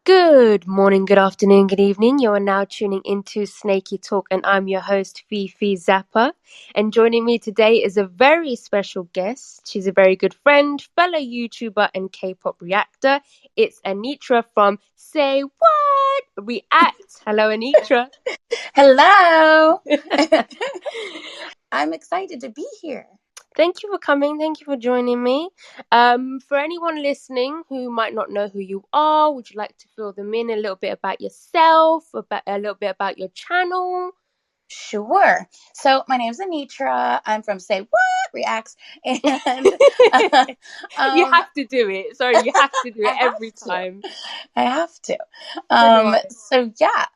Good morning, good afternoon, good evening. You are now tuning into Snakey Talk, and I'm your host, Fifi Zappa. And joining me today is a very special guest. She's a very good friend, fellow YouTuber, and K-pop reactor. It's Anitra from Say What? React. Hello, Anitra. Hello. I'm excited to be here. Thank you for coming. Thank you for joining me. For anyone listening who might not know who you are, would you like to fill them in a little bit about yourself, about a little bit about your channel? Sure. So my name's Anitra. I'm from Say What Reacts, and You have to do it. Sorry, you have to do it every time. I have to. So yeah,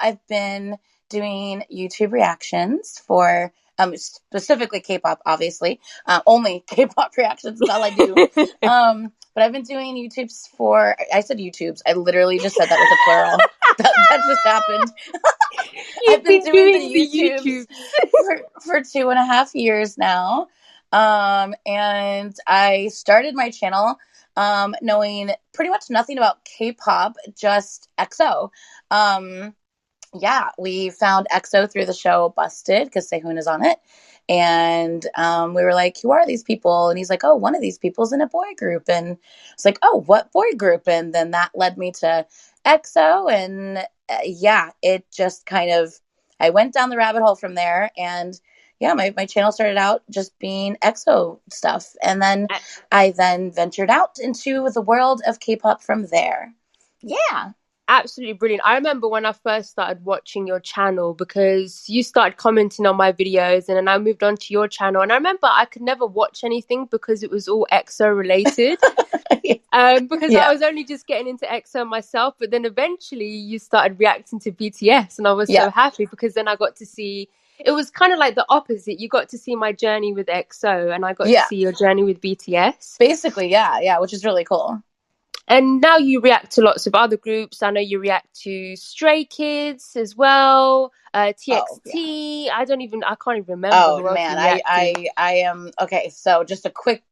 I've been doing YouTube reactions for specifically K-pop, obviously. Only K-pop reactions is all I do. But I've been doing YouTubes for. I said YouTubes. I literally just said that with a plural. that just happened. I've been doing the YouTubes for 2.5 years now. And I started my channel knowing pretty much nothing about K-pop, just EXO. Yeah, we found EXO through the show Busted because Sehun is on it. And we were like, who are these people? And he's like, oh, one of these people's in a boy group. And it's like, oh, what boy group? And then that led me to EXO. And yeah, it just kind of, I went down the rabbit hole from there. And yeah, my channel started out just being EXO stuff. And then I then ventured out into the world of K-pop from there. Yeah. Absolutely brilliant. I remember when I first started watching your channel because you started commenting on my videos and then I moved on to your channel. And I remember I could never watch anything because it was all EXO related. Because I was only just getting into EXO myself. But then eventually you started reacting to BTS and I was so happy because then I got to see, it was kind of like the opposite. You got to see my journey with EXO and I got to see your journey with BTS. Basically, yeah, which is really cool. And now you react to lots of other groups. I know you react to Stray Kids as well, TXT. I can't even remember. Oh man, I am okay. So just a quick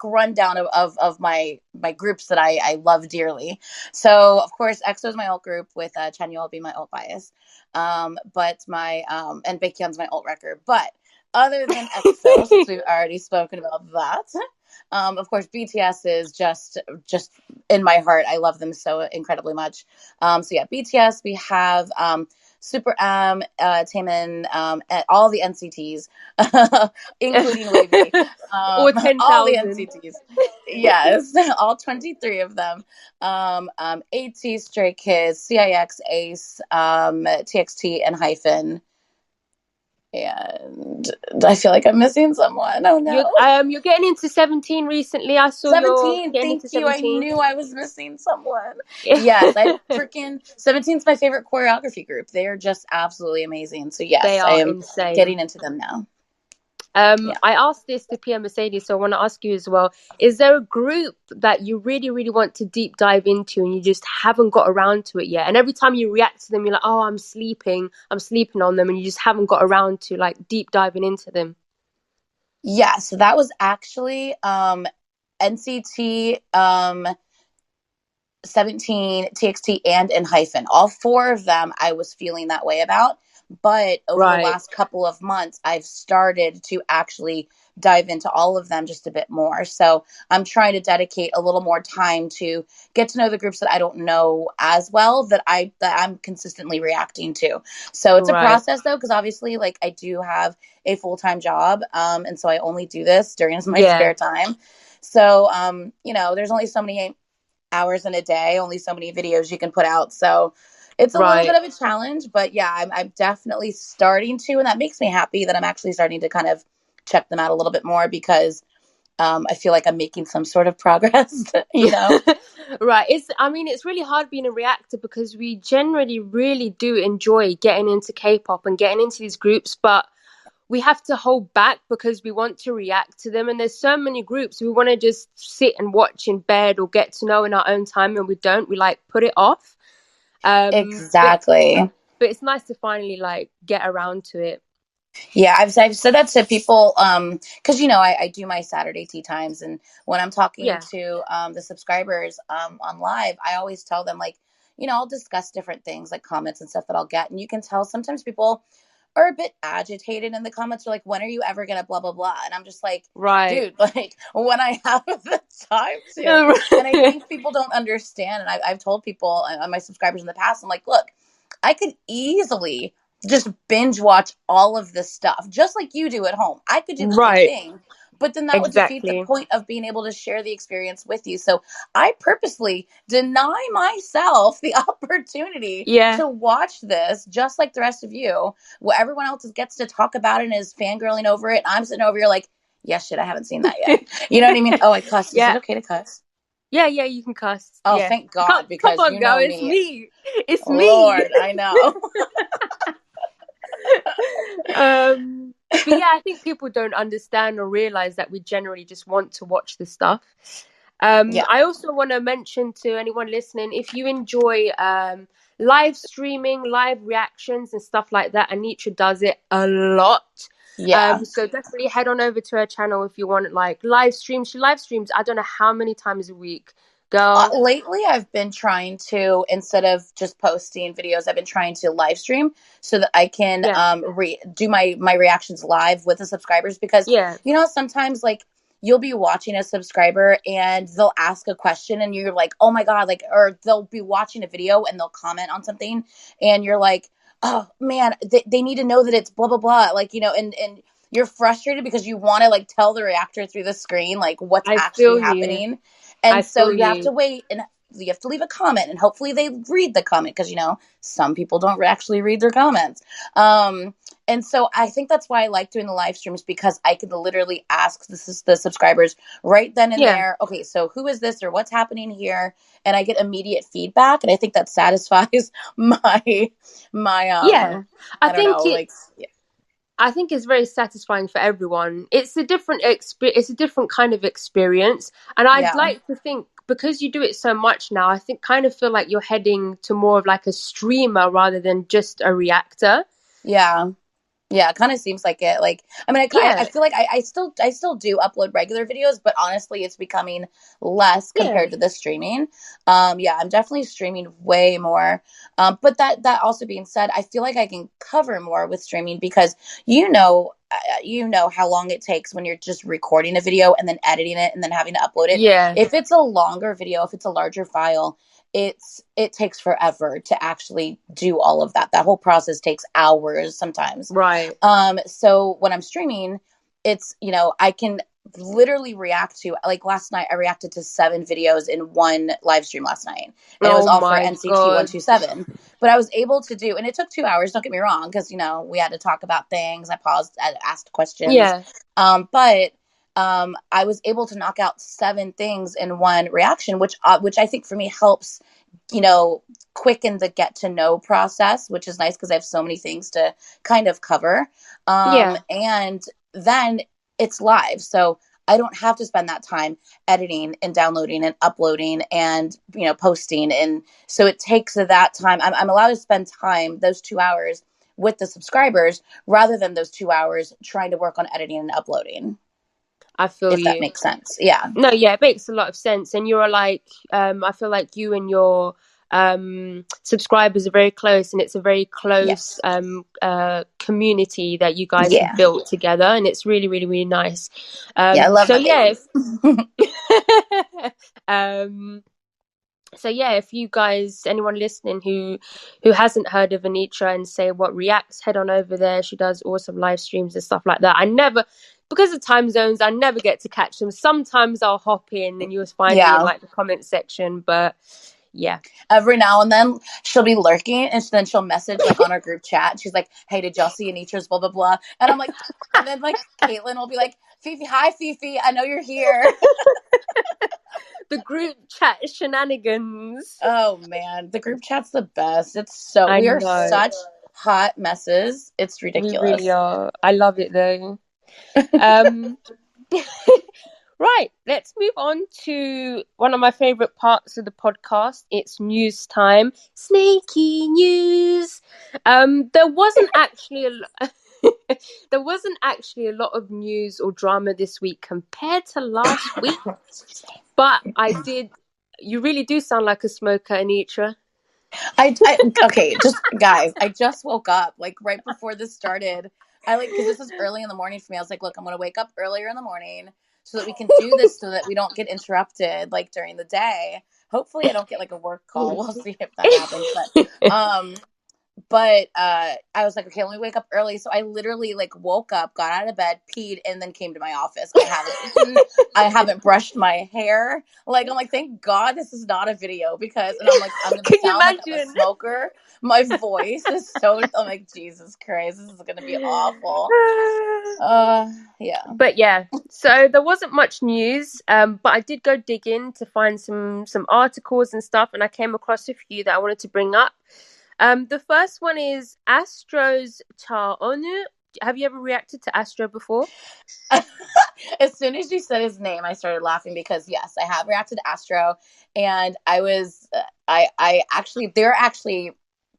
rundown of my groups that I love dearly. So of course, EXO is my alt group with Chanyeol being my alt bias, but my and Baekhyun's my alt record. But other than EXO, since we've already spoken about that. Of course, BTS is just in my heart. I love them so incredibly much. So yeah, BTS. We have Super Taemin, and all the NCTs, including Wavy. Or 10,000. All the NCTs. Yes, all 23 of them. ATEEZ, Stray Kids, CIX, ACE, TXT, and Hyphen. And I feel like I'm missing someone. Oh no! You're getting into 17 recently. I saw 17. Thank you. 17. I knew I was missing someone. Yes, I freaking 17's my favorite choreography group. They are just absolutely amazing. So yes, I am insane. Getting into them now. I asked this to Pia Mercedes, so I want to ask you as well. Is there a group that you really, really want to deep dive into and you just haven't got around to it yet? And every time you react to them, you're like, oh, I'm sleeping on them, and you just haven't got around to like deep diving into them. Yeah, so that was actually NCT 17, TXT, and in Hyphen. All 4 of them I was feeling that way about. But over the last couple of months, I've started to actually dive into all of them just a bit more. So I'm trying to dedicate a little more time to get to know the groups that I don't know as well, that I'm consistently reacting to. So it's a process though, because obviously like I do have a full-time job. And so I only do this during my spare time. So, there's only so many hours in a day, only so many videos you can put out. So it's a little bit of a challenge, but yeah, I'm definitely starting to, and that makes me happy that I'm actually starting to kind of check them out a little bit more because I feel like I'm making some sort of progress, Right. It's really hard being a reactor because we generally really do enjoy getting into K-pop and getting into these groups, but we have to hold back because we want to react to them. And there's so many groups we want to just sit and watch in bed or get to know in our own time, and we don't. We like put it off. Exactly. But it's nice to finally like get around to it. Yeah, I've said that to people, because I do my Saturday tea times, and when I'm talking Yeah. to the subscribers on live, I always tell them, like, I'll discuss different things like comments and stuff that I'll get, and you can tell sometimes people are a bit agitated in the comments. They're like, when are you ever gonna blah blah blah? And I'm just like, Right. dude, like, when I have the time to. And I think people don't understand, and I've told people on my subscribers in the past, I'm like, look, I could easily just binge watch all of this stuff just like you do at home. I could do the same Right. thing, but then that would defeat the Exactly. point of being able to share the experience with you. So I purposely deny myself the opportunity Yeah. to watch this just like the rest of you, where everyone else gets to talk about it and is fangirling over it. I'm sitting over here like, yeah, shit, I haven't seen that yet. You know what I mean? Oh, I cussed. Is it Yeah. okay to cuss? Yeah, yeah, you can cuss. Oh, Yeah. thank God, Come because on, you girl, know it's me. me. It's me. Lord, I know. But yeah, I think people don't understand or realize that we generally just want to watch the stuff. Yeah. I also want to mention to anyone listening, if you enjoy live streaming, live reactions and stuff like that, Anitra does it a lot. Yeah. So definitely head on over to her channel if you want like live streams. She live streams, I don't know how many times a week. Girl. Lately, I've been trying to, instead of just posting videos, I've been trying to live stream so that I can Yeah. do my reactions live with the subscribers, because Yeah. sometimes, like, you'll be watching a subscriber and they'll ask a question and you're like, oh my God, like, or they'll be watching a video and they'll comment on something and you're like, oh man, they need to know that it's blah blah blah, like, and you're frustrated because you want to, like, tell the reactor through the screen like what's I actually feel you. happening. I And so feel you have you. to wait and you have to leave a comment and hopefully they read the comment, because some people don't actually read their comments. And so I think that's why I like doing the live streams, because I can literally ask the subscribers right then and Yeah. there, okay, so who is this or what's happening here, and I get immediate feedback, and I think that satisfies my Yeah. I I don't think know, like, yeah. I think it's very satisfying for everyone. It's a different it's a different kind of experience, and I'd Yeah. like to think because you do it so much now, I think kind of feel like you're heading to more of like a streamer rather than just a reactor. Yeah. Yeah, it kind of seems like it. Like, I mean, I Yeah, feel like I still do upload regular videos, but honestly, it's becoming less yeah, compared to the streaming. Yeah, I'm definitely streaming way more. But that also being said, I feel like I can cover more with streaming, because how long it takes when you're just recording a video and then editing it and then having to upload it. yeah, If it's a longer video, if it's a larger file, it takes forever to actually do all of that. That whole process takes hours sometimes. right. So when I'm streaming, it's, I can literally react to, like, last night I reacted to 7 videos in one live stream last night, and it was Oh all for my NCT God. 127. But I was able to do, and it took 2 hours, don't get me wrong, because we had to talk about things, I paused, I asked questions. Yeah, But I was able to knock out 7 things in one reaction, which I think for me helps, quicken the get to know process, which is nice because I have so many things to kind of cover. yeah, And then it's live, so I don't have to spend that time editing and downloading and uploading and posting, and so it takes that time. I'm allowed to spend time, those 2 hours, with the subscribers rather than those 2 hours trying to work on editing and uploading, I feel if that you. makes sense. Yeah. No, yeah, it makes a lot of sense. And you're like, I feel like you and your subscribers are very close, and it's a very close Yes. community that you guys have Yeah. built together, and it's really, really, really nice. Yeah, I love So my yeah, babies. um, so yeah, if you guys, anyone listening who hasn't heard of Anitra and say what reacts, head on over there. She does awesome live streams and stuff like that. I never, because of time zones, I never get to catch them. Sometimes I'll hop in and you'll find me in Yeah. like the comment section, but yeah. Every now and then she'll be lurking, and then she'll message, like, on our group chat. She's like, hey, did y'all see Anitra's blah blah blah? And I'm like, and then, like, Caitlin will be like, Fifi, hi Fifi, I know you're here. The group chat shenanigans. Oh man, the group chat's the best. I We are know. such hot messes, it's We ridiculous. really are. I love it though. Um Right, let's move on to one of my favorite parts of the podcast. It's news time. Snakey news. There wasn't actually there wasn't actually a lot of news or drama this week compared to last week, but I did. You really do sound like a smoker, Anitra. Okay, just guys, I just woke up like right before this started. Because this is early in the morning for me. I was like, look, I'm gonna wake up earlier in the morning so that we can do this, so that we don't get interrupted like during the day. Hopefully, I don't get like a work call. We'll see if that happens. But I was like, okay, let me wake up early. So I literally like woke up, got out of bed, peed, and then came to my office. I haven't eaten. I haven't brushed my hair. Like, I'm like, thank God this is not a video, because, and I'm like, I'm going to sound like I'm a smoker. My voice is so, I'm like, Jesus Christ, this is going to be awful. Yeah. But yeah, so there wasn't much news, but I did go dig in to find some articles and stuff, and I came across a few that I wanted to bring up. The first one is ASTRO's Cha Onu. Have you ever reacted to ASTRO before? As soon as you said his name, I started laughing, because yes, I have reacted to ASTRO, and they're actually,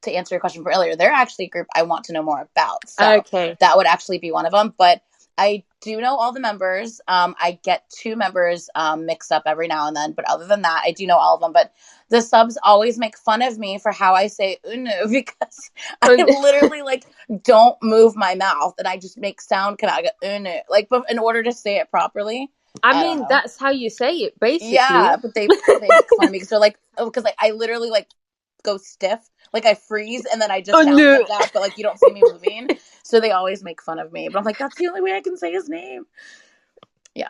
to answer your question from earlier, they're actually a group I want to know more about. So okay, that would actually be one of them. But I do know all the members. I get 2 members mixed up every now and then, but other than that, I do know all of them. But the subs always make fun of me for how I say Eun-woo, because I literally like don't move my mouth, and I just make sound come out. I go Eun-woo, like, but in order to say it properly. I mean, that's how you say it, basically. Yeah, but they make fun of me because they're like, oh, because like I literally like go stiff, like I freeze, and then I just sound like that, but like you don't see me moving. So they always make fun of me, but I'm like, that's the only way I can say his name. Yeah.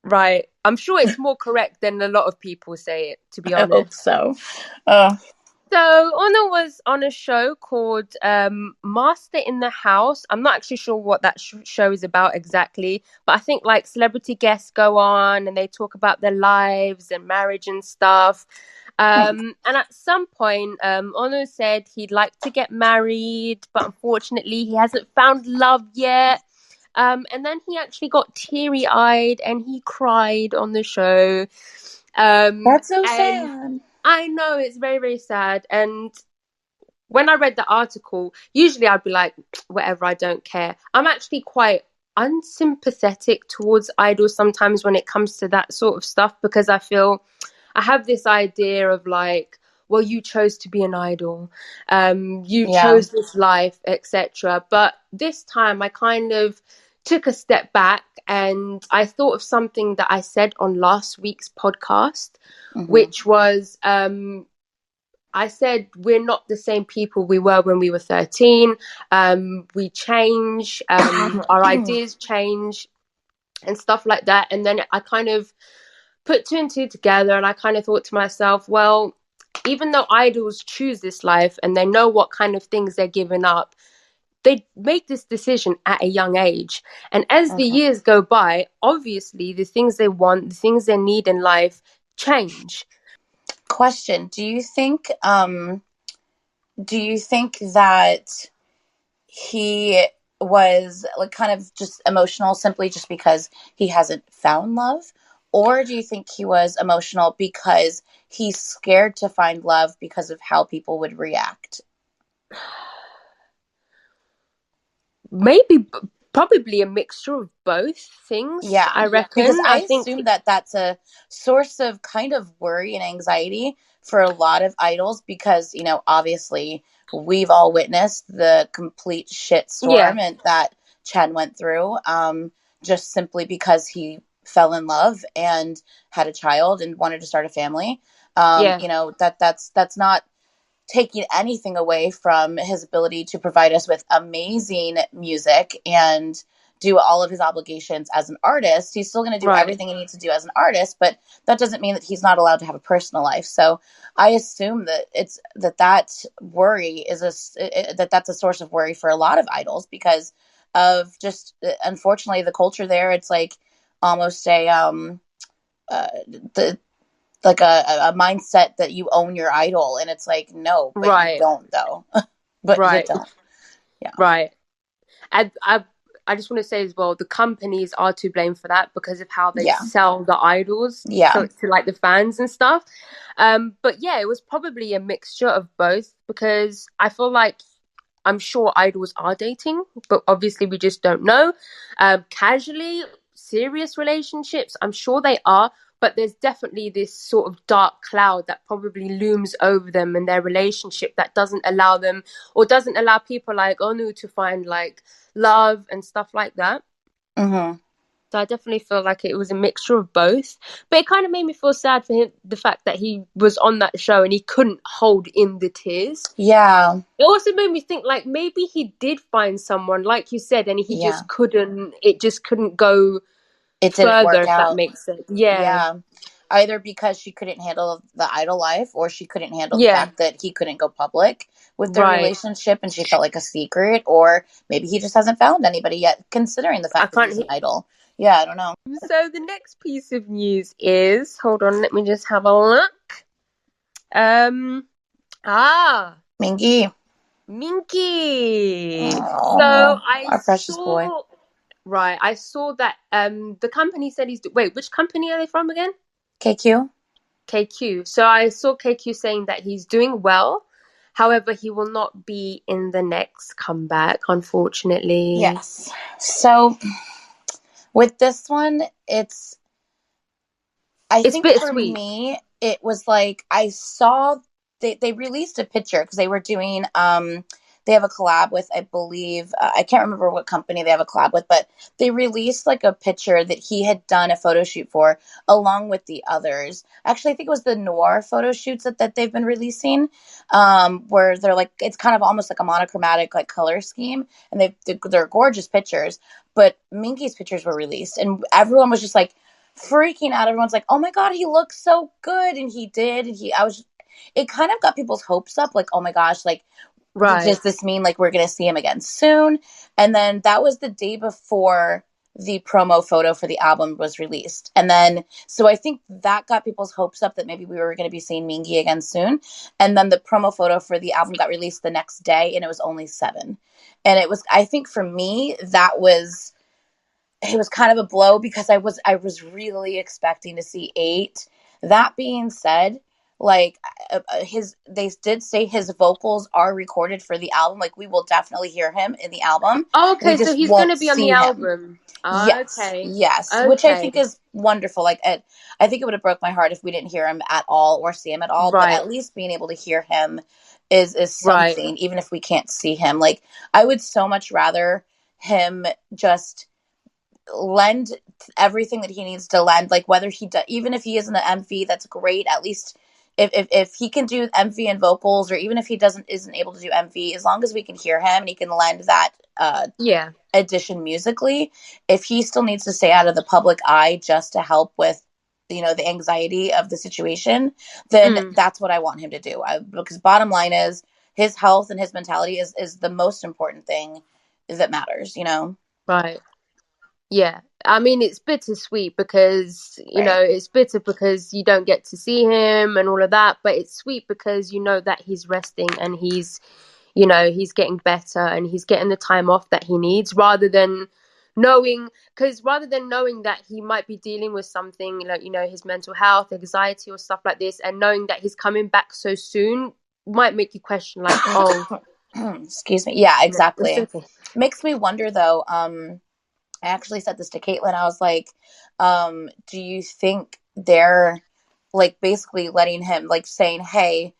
Right. I'm sure it's more correct than a lot of people say it, to be honest. I hope so. So Honor was on a show called Master in the House. I'm not actually sure what that show is about exactly, but I think like celebrity guests go on and they talk about their lives and marriage and stuff. And at some point, Ono said he'd like to get married, but unfortunately he hasn't found love yet. And then he actually got teary-eyed and he cried on the show. That's so sad. I know, it's very, very sad. And when I read the article, usually I'd be like, whatever, I don't care. I'm actually quite unsympathetic towards idols sometimes when it comes to that sort of stuff, because I feel I have this idea of like, well, you chose to be an idol, you chose this life, etc. But this time I kind of took a step back and I thought of something that I said on last week's podcast, which was I said we're not the same people we were when we were 13. We change, our ideas change and stuff like that. And then I kind of put 2 and 2 together, and I kind of thought to myself, well, even though idols choose this life and they know what kind of things they're giving up, they make this decision at a young age. And as the years go by, obviously the things they want, the things they need in life change. Question: Do you think that he was like kind of just emotional simply just because he hasn't found love? Or do you think he was emotional because he's scared to find love because of how people would react? Maybe, probably a mixture of both things. Yeah, I reckon. Because I assume that that's a source of kind of worry and anxiety for a lot of idols, because, you know, obviously we've all witnessed the complete shitstorm and that Chen went through, just simply because he fell in love and had a child and wanted to start a family. You know, that's not taking anything away from his ability to provide us with amazing music and do all of his obligations as an artist. He's still going to do everything he needs to do as an artist, but that doesn't mean that he's not allowed to have a personal life. So I assume that it's that worry is that's a source of worry for a lot of idols, because of just, unfortunately, the culture there. It's like almost a mindset that you own your idol, and it's like, no, but you don't though. But you don't. Yeah. Right. I just want to say as well, the companies are to blame for that because of how they sell the idols to like the fans and stuff. But yeah, it was probably a mixture of both, because I feel like I'm sure idols are dating, but obviously we just don't know. Casually, serious relationships, I'm sure they are, but there's definitely this sort of dark cloud that probably looms over them and their relationship that doesn't allow them, or doesn't allow people like Eun-woo to find like love and stuff like that. Mm-hmm. So I definitely feel like it was a mixture of both. But it kind of made me feel sad for him, the fact that he was on that show and he couldn't hold in the tears. Yeah. It also made me think like maybe he did find someone, like you said, and he Yeah. just couldn't, it just couldn't go It didn't further, work if that out. makes sense. Yeah. Yeah. Either because she couldn't handle the idol life, or she couldn't handle the Yeah. fact that he couldn't go public with their Right. relationship and she felt like a secret, or maybe he just hasn't found anybody yet, considering the I fact that can't he's an idol. Yeah, I don't know. So the next piece of news is, hold on, let me just have a look. Mingi. Minky. So Oh, our precious boy. I saw that the company said wait, which company are they from again? KQ. KQ. So I saw KQ saying that he's doing well. However, he will not be in the next comeback, unfortunately. Yes. So with this one, I think for me, it was like I saw they released a picture because they were doing they have a collab with, I believe, I can't remember what company they have a collab with, but they released like a picture that he had done a photo shoot for along with the others. Actually, I think it was the Noir photo shoots that they've been releasing, where they're like, it's kind of almost like a monochromatic like color scheme, and they're gorgeous pictures. But Minky's pictures were released, and everyone was just like freaking out. Everyone's like, oh my god, he looks so good, and he did, and it kind of got people's hopes up, like, oh my gosh, like, does this mean like we're gonna see him again soon? And then that was the day before the promo photo for the album was released, and then so I think that got people's hopes up that maybe we were going to be seeing Mingi again soon. And then the promo photo for the album got released the next day, and it was only 7. And it was, I think for me, it was kind of a blow because I was really expecting to see 8. That being said, like they did say his vocals are recorded for the album. Like, we will definitely hear him in the album. Oh, okay, We just so he's won't gonna be on the see him. album. Yes, Okay. yes, Okay. which I think is wonderful. Like, I think it would have broke my heart if we didn't hear him at all or see him at all. But at least being able to hear him is something, even if we can't see him. Like, I would so much rather him just lend everything that he needs to lend, like whether he does, even if he isn't an MV, that's great. At least if he can do MV and vocals, or even if he isn't able to do MV, as long as we can hear him and he can lend that addition musically. If he still needs to stay out of the public eye just to help with the anxiety of the situation, then that's what I want him to do. Because bottom line is, his health and his mentality is the most important thing that matters. Right. Yeah, I mean, it's bittersweet because, it's bitter because you don't get to see him and all of that, but it's sweet because you know that he's resting and he's getting better and he's getting the time off that he needs, rather than knowing that he might be dealing with something like, his mental health, anxiety or stuff like this, and knowing that he's coming back so soon might make you question like, oh, excuse me. Yeah, exactly. it's okay. Makes me wonder though, I actually said this to Caitlin. I was like, do you think they're like basically letting him, like saying, hey,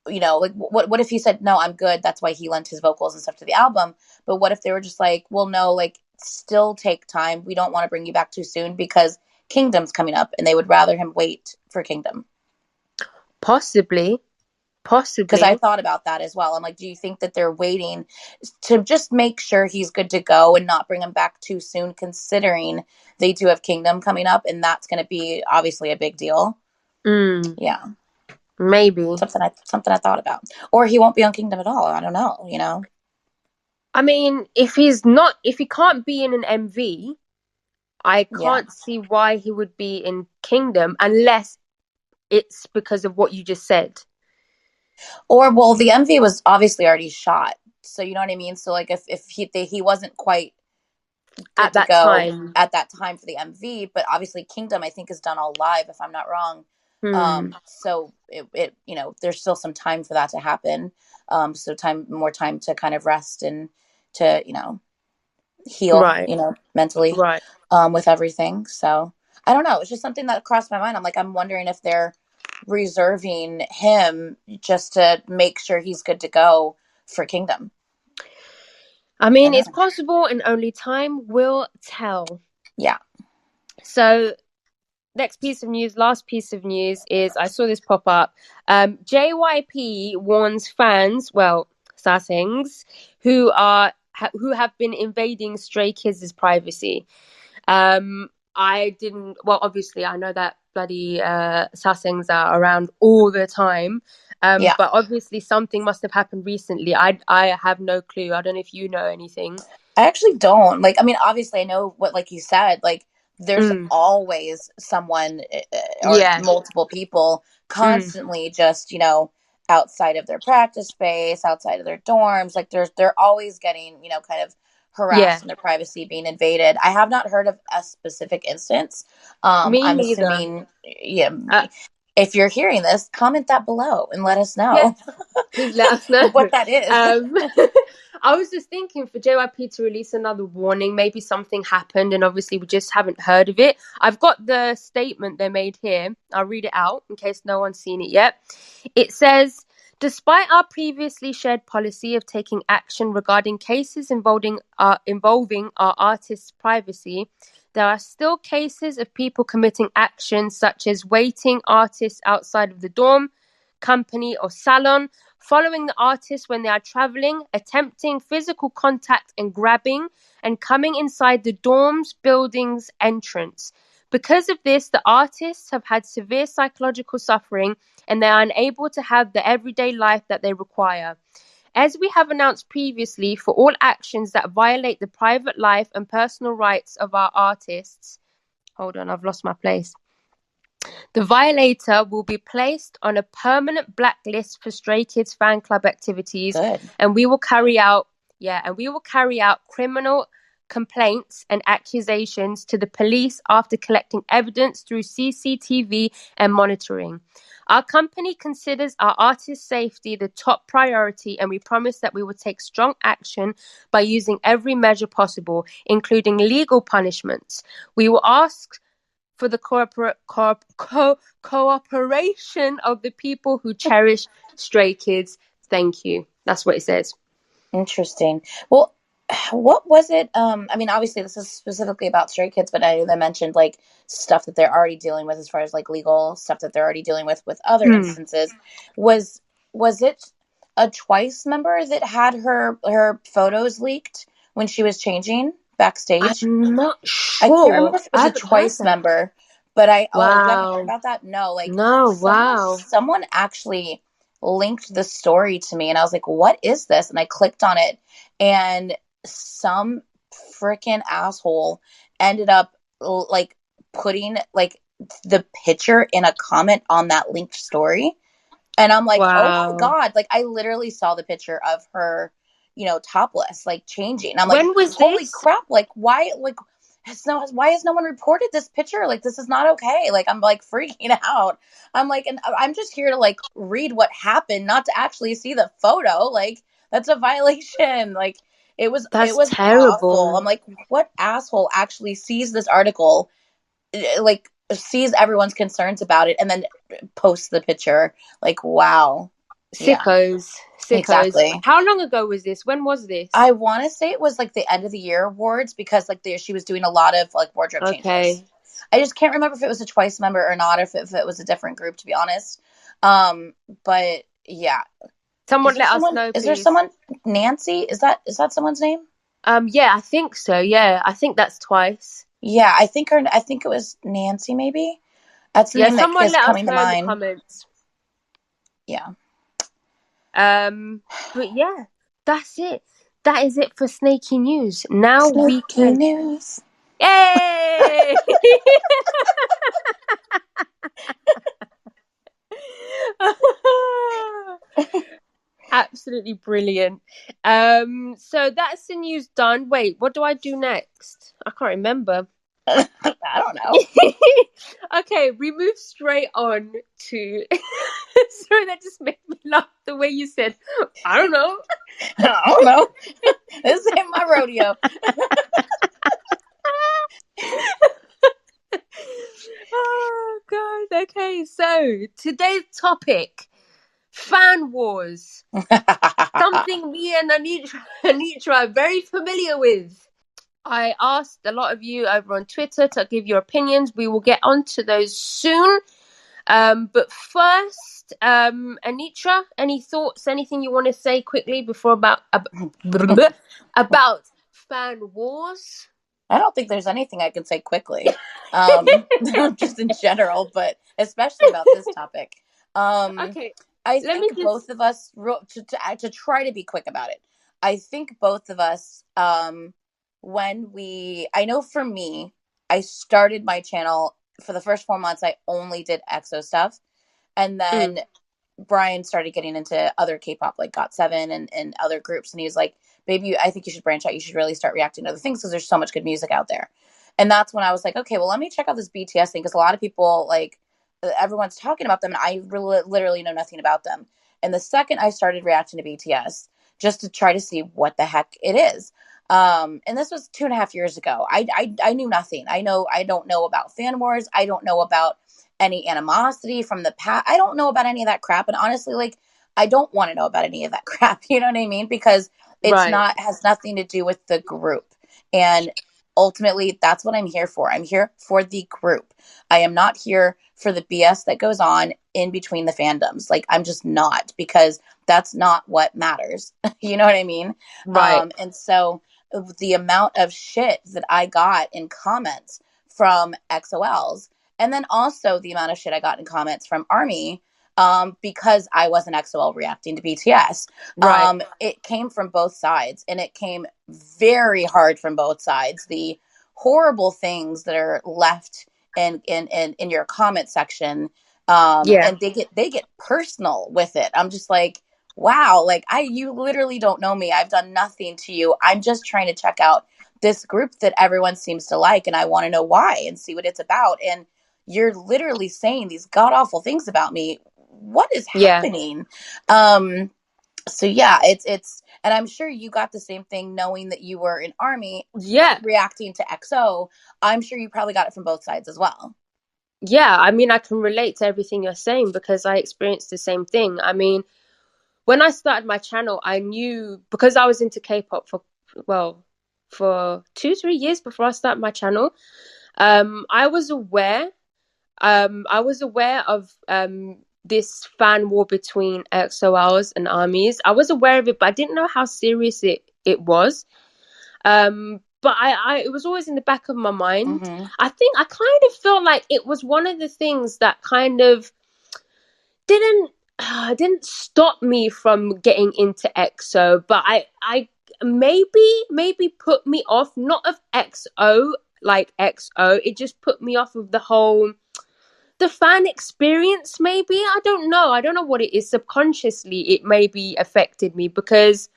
like what if he said, no, I'm good, that's why he lent his vocals and stuff to the album. But what if they were just like, well, no, like, still take time. We don't want to bring you back too soon because Kingdom's coming up and they would rather him wait for Kingdom. Possibly. Because I thought about that as well. I'm like, do you think that they're waiting to just make sure he's good to go and not bring him back too soon, considering they do have Kingdom coming up, and that's going to be obviously a big deal. Yeah, maybe something I thought about. Or he won't be on Kingdom at all. I don't know. I mean, if he can't be in an MV, I can't see why he would be in Kingdom unless it's because of what you just said. Or, well, the MV was obviously already shot, so you know what I mean. So like, if he wasn't quite at that time for the MV, but obviously Kingdom I think is done all live, if I'm not wrong. Hmm. So it there's still some time for that to happen. So more time to kind of rest and to, heal, Right. mentally, Right. with everything. So I don't know. It's just something that crossed my mind. I'm wondering if they're reserving him just to make sure he's good to go for Kingdom. I I mean, don't it's know. possible, and only time will tell. Yeah. So, last piece of news is I saw this pop up. JYP warns fans, well, Sasaengs, who have been invading Stray Kids' privacy. I didn't. Well, obviously, I know that bloody Sasaengs are around all the time. Yeah. But obviously, something must have happened recently. I have no clue. I don't know if you know anything. I actually don't. Obviously I know what, like you said, there's Mm, always someone, or yeah. multiple people Mm, constantly just, outside of their practice space, outside of their dorms. They're always getting, kind of yeah. harassed and their privacy being invaded. I have not heard of a specific instance. Me I'm neither. assuming, yeah, Uh, if you're hearing this, comment that below and let us yeah. know Please let us know. what that is. Um, I was just thinking for JYP to release another warning, maybe something happened and obviously we just haven't heard of it. I've got the statement they made here. I'll read it out in case no one's seen it yet. It says, despite our previously shared policy of taking action regarding cases involving our artists' privacy, there are still cases of people committing actions such as waiting artists outside of the dorm, company, or salon, following the artists when they are traveling, attempting physical contact and grabbing, and coming inside the dorm's building's entrance. Because of this, the artists have had severe psychological suffering and they are unable to have the everyday life that they require. As we have announced previously, for all actions that violate the private life and personal rights of our artists, hold on, I've lost my place. The violator will be placed on a permanent blacklist for Stray Kids fan club activities, Good. and we will carry out criminal complaints and accusations to the police after collecting evidence through CCTV and monitoring. Our company considers our artists' safety the top priority, and we promise that we will take strong action by using every measure possible, including legal punishments. We will ask for the cooperation of the people who cherish Stray Kids. Thank you. That's what it says. Interesting. Well, what was it? Obviously this is specifically about Stray Kids, but I know they mentioned stuff that they're already dealing with as far as legal stuff that they're already dealing with other instances. Was it a Twice member that had her photos leaked when she was changing backstage? I'm not I can't remember sure. if it I was a haven't heard Twice that. member, but you haven't heard Wow. about that? No, No, someone wow. someone actually linked the story to me and I was like, what is this? And I clicked on it and some freaking asshole ended up putting the picture in a comment on that linked story. And I'm like, oh my Wow. God. I literally saw the picture of her, topless, changing. And I'm like, When was holy this? crap. Why, why has no one reported this picture? This is not okay. I'm freaking out. I'm like, and I'm just here to read what happened, not to actually see the photo. That's a violation. It That's was awful. terrible. I'm like, what asshole actually sees this article, sees everyone's concerns about it, and then posts the picture? Wow. Yeah, Sickos. Sickos. exactly. How long ago was this? When was this? I want to say it was the end of the year awards because she was doing a lot of wardrobe changes. Okay. I just can't remember if it was a Twice member or not, if it was a different group, to be honest. But yeah, Someone let us know, Is there please. someone? Nancy? Is that someone's name? Yeah, I think so. Yeah, I think that's Twice. Yeah, I think it was Nancy. Maybe that's the Yeah, name that someone is let us coming to know in the mind. comments. Yeah. But yeah, that's it. That is it for Snakey News. Now we Snooky can. news. Yay! Absolutely brilliant. So that's the news done. Wait, what do I do next? I can't remember. I don't know. Okay, we move straight on to. Sorry, that just made me laugh the way you said, I don't know. I don't know. This ain't my rodeo. Oh, God. Okay, so today's topic, fan wars. Something me and Anitra are very familiar with. I asked a lot of you over on Twitter to give your opinions. We will get onto those soon. But first, Anitra, any thoughts? Anything you want to say quickly before about fan wars? I don't think there's anything I can say quickly, just in general, but especially about this topic. Okay, I think both of us, to try to be quick about it, I think both of us, I know for me, I started my channel, for the first 4 months, I only did EXO stuff. And then Brian started getting into other K-pop, like GOT7 and other groups. And he was like, baby, I think you should branch out. You should really start reacting to other things because there's so much good music out there. And that's when I was like, okay, well, let me check out this BTS thing because a lot of people, like, everyone's talking about them and I literally know nothing about them. And the second I started reacting to BTS, just to try to see what the heck it is. And this was 2.5 years ago. I knew nothing. I don't know about fan wars. I don't know about any animosity from the past. I don't know about any of that crap. And honestly, like, I don't want to know about any of that crap. You know what I mean? Because it's has nothing to do with the group. And ultimately, that's what I'm here for. I'm here for the group. I am not here for the BS that goes on in between the fandoms. Like, I'm just not, because that's not what matters. You know what I mean? Right. And so the amount of shit that I got in comments from XOLs, and then also the amount of shit I got in comments from ARMY, because I was an XOL reacting to BTS. Right. It came from both sides, and it came very hard from both sides. The horrible things that are left in your comment section, and they get personal with it. I'm just like, wow, like, you literally don't know me. I've done nothing to you. I'm just trying to check out this group that everyone seems to like, and I want to know why and see what it's about. And you're literally saying these god awful things about me. What is happening? So yeah, it's, and I'm sure you got the same thing knowing that you were in ARMY reacting to EXO. I'm sure you probably got it from both sides as well. Yeah, I mean, I can relate to everything you're saying because I experienced the same thing. I mean, when I started my channel, I knew, because I was into K-pop for 2-3 years before I started my channel. I was aware of this fan war between XOLs and ARMYs. I was aware of it, but I didn't know how serious it was. But I it was always in the back of my mind. Mm-hmm. I think I kind of felt like it was one of the things that kind of didn't stop me from getting into EXO, but I maybe put me off, not of XO, like XO. It just put me off of the fan experience. Maybe, I don't know what it is. Subconsciously it maybe affected me because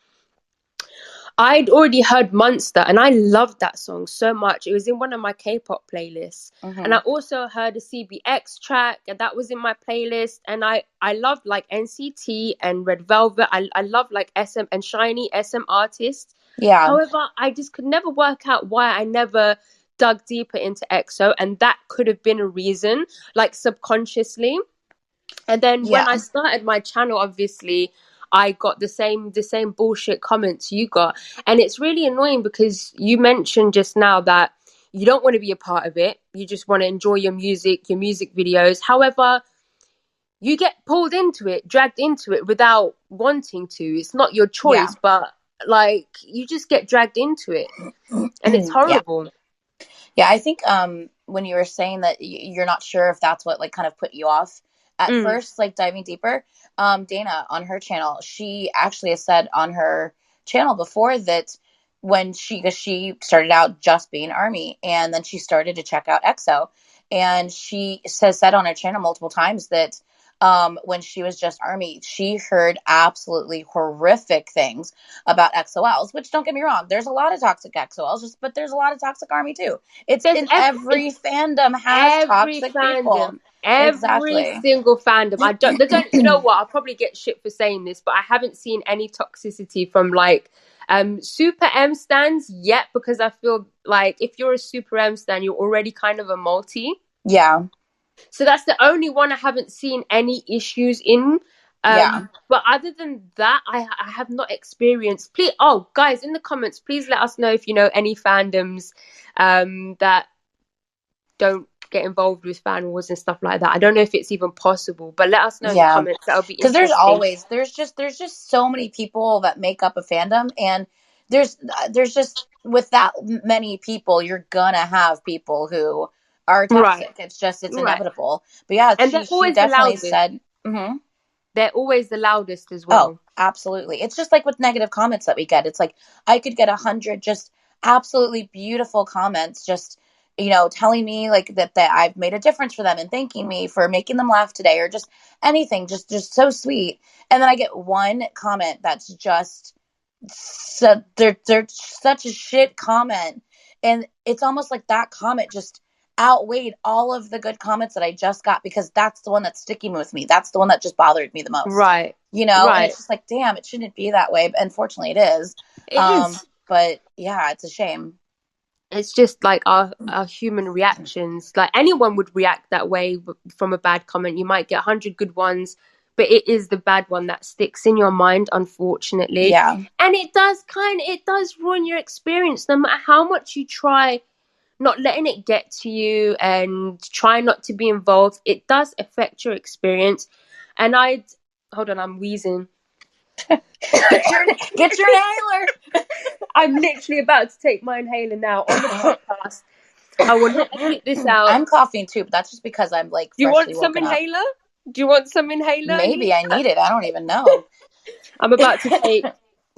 I'd already heard Monster and I loved that song so much. It was in one of my K-pop playlists. Mm-hmm. And I also heard a CBX track and that was in my playlist. And I loved like NCT and Red Velvet. I loved like SM and Shiny SM artists. Yeah. However, I just could never work out why I never dug deeper into EXO. And that could have been a reason, like subconsciously. And then when I started my channel, obviously, I got the same bullshit comments you got. And it's really annoying because you mentioned just now that you don't want to be a part of it. You just want to enjoy your music videos. However, you get pulled into it, dragged into it without wanting to. It's not your choice, but like you just get dragged into it. And it's horrible. Yeah, I think when you were saying that you're not sure if that's what like kind of put you off at first, like diving deeper, Dana on her channel, she actually has said on her channel before that when she started out just being ARMY and then she started to check out EXO, and she said on her channel multiple times that when she was just ARMY. She heard absolutely horrific things about XOLs, which, don't get me wrong, there's a lot of toxic XOLs, but there's a lot of toxic ARMY too. It's in every fandom has toxic people. Every Exactly. single fandom. I don't, you know what? I'll probably get shit for saying this, but I haven't seen any toxicity from like super M stands yet, because I feel like if you're a super M stan, you're already kind of a multi. Yeah. So that's the only one I haven't seen any issues in. Yeah. But other than that, I have not experienced. Please, oh, guys, in the comments, please let us know if you know any fandoms that don't get involved with fan wars and stuff like that. I don't know if it's even possible, but let us know in the comments. That'll be interesting. Because there's just so many people that make up a fandom, and there's just, with that many people, you're gonna have people who are toxic. Right. It's inevitable. But yeah, and she definitely said, they're always the loudest as well. Oh, absolutely. It's just like with negative comments that we get. It's like I could get 100 just absolutely beautiful comments, just, you know, telling me like that I've made a difference for them and thanking me for making them laugh today, or just anything, just so sweet. And then I get one comment that's just they're such a shit comment, and it's almost like that comment just outweighed all of the good comments that I just got, because that's the one that's sticking with me. That's the one that just bothered me the most. Right. You know, right. And it's just like, damn, it shouldn't be that way. But unfortunately, it is. It is. But yeah, it's a shame. It's just like our human reactions. Like anyone would react that way from a bad comment. You might get 100 good ones, but it is the bad one that sticks in your mind, unfortunately. Yeah. And it does ruin your experience, no matter how much you try not letting it get to you and try not to be involved. It does affect your experience. And hold on, I'm wheezing. Get your inhaler. I'm literally about to take my inhaler now on the podcast. I will not edit this out. I'm coughing too, but that's just because I'm like, do you want some inhaler up. Do you want some inhaler? Maybe I need it. I don't even know. I'm about to take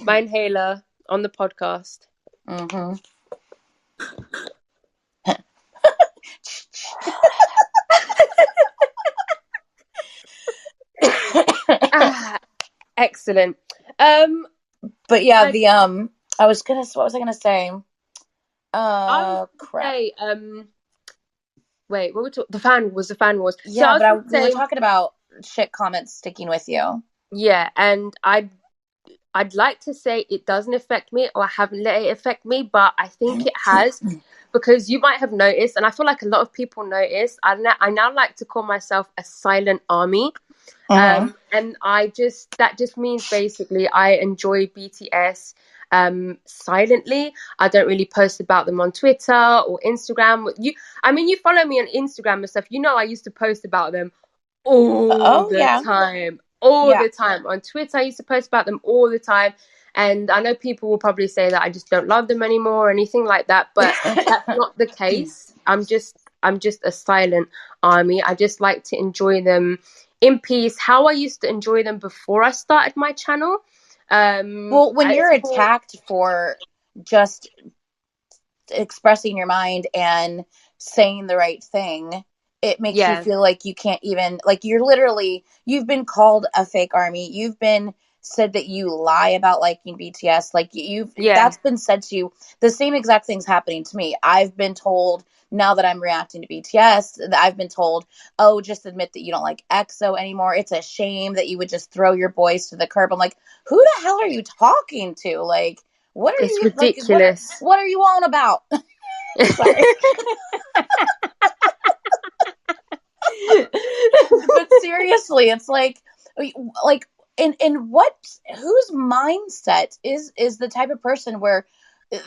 my inhaler on the podcast. Excellent. But yeah, what was I gonna say? Crap. Wait, what were we talking? The fan wars. Yeah, so we were talking about shit comments sticking with you. Yeah, and I'd like to say it doesn't affect me, or I haven't let it affect me, but I think it has, because you might have noticed, and I feel like a lot of people notice, I now like to call myself a silent army. And that just means basically I enjoy BTS silently. I don't really post about them on Twitter or Instagram. You follow me on Instagram and stuff. You know, I used to post about them all the time. The time. On Twitter, I used to post about them all the time. And I know people will probably say that I just don't love them anymore or anything like that, but that's not the case. I'm just a silent army. I just like to enjoy them in peace, how I used to enjoy them before I started my channel. Well, when you're attacked for just expressing your mind and saying the right thing, it makes you feel like you can't even, like, you've been called a fake army. You've been said that you lie about liking BTS. Like, that's been said to you. The same exact thing's happening to me. I've been told, now that I'm reacting to BTS, I've been told, oh, just admit that you don't like EXO anymore. It's a shame that you would just throw your boys to the curb. I'm like, who the hell are you talking to? Like, what are you? It's ridiculous. Like, what are you on about? But seriously, it's like in whose mindset is the type of person where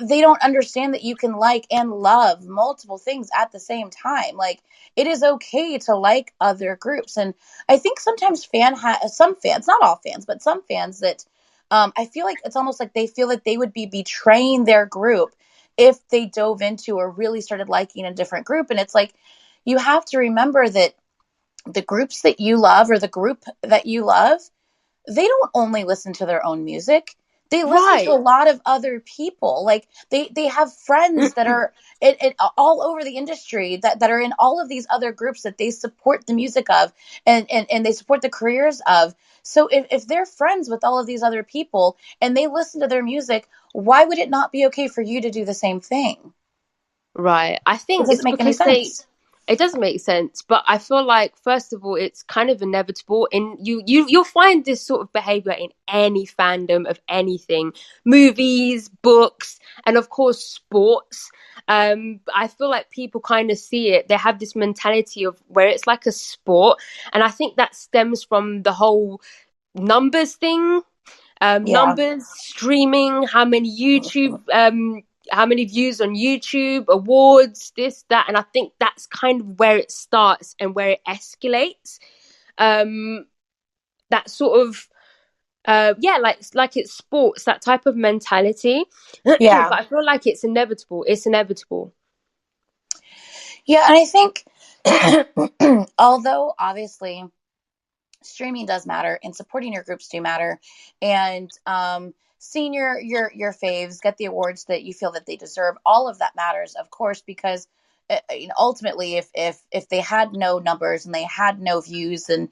they don't understand that you can like and love multiple things at the same time. Like, it is okay to like other groups. And I think sometimes some fans, not all fans, but some fans that I feel like it's almost like they feel that they would be betraying their group if they dove into or really started liking a different group. And it's like, you have to remember that the groups that you love, or the group that you love, they don't only listen to their own music. They listen to a Right. lot of other people. Like they have friends that are all over the industry that are in all of these other groups that they support the music of, and they support the careers of. So if they're friends with all of these other people and they listen to their music, why would it not be okay for you to do the same thing? Right. I It think doesn't it's make any because they sense. it doesn't make sense, but I feel like first of all it's kind of inevitable, and you'll find this sort of behavior in any fandom of anything, movies, books, and of course sports. I feel like people kind of see it, they have this mentality of where it's like a sport, and I think that stems from the whole numbers thing, Yeah. numbers, streaming, how many views on YouTube, awards, this, that, and I think that's kind of where it starts and where it escalates. Um, that sort of yeah, like it's sports, that type of mentality. But Yeah. I feel like it's inevitable. It's inevitable. Yeah, and I think although obviously streaming does matter and supporting your groups do matter, and seeing your faves get the awards that you feel that they deserve, all of that matters, of course, because ultimately if they had no numbers and they had no views, and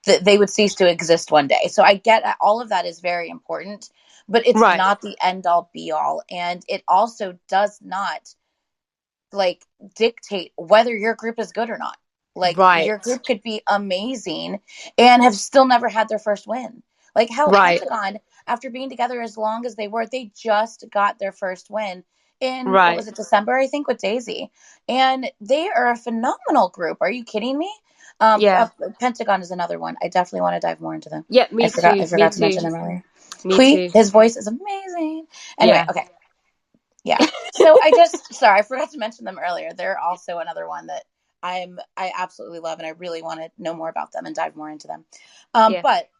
they would cease to exist one day. So I get all of that is very important, but it's Right, not the end all be all, and it also does not like dictate whether your group is good or not. Like right, your group could be amazing and have still never had their first win. Like hell, right, Pentagon, after being together as long as they were, they just got their first win in, what right. was it, December, I think, with Daisy. And they are a phenomenal group. Are you kidding me? Yeah, Pentagon is another one. I definitely want to dive more into them. yeah. I Me forgot. I too. Me forgot to mention too. them earlier. Me Hui, too. his voice is amazing. Anyway, Yeah, okay. Yeah. So I just sorry, I forgot to mention them earlier. They're also another one that I absolutely love, and I really want to know more about them and dive more into them. yeah. But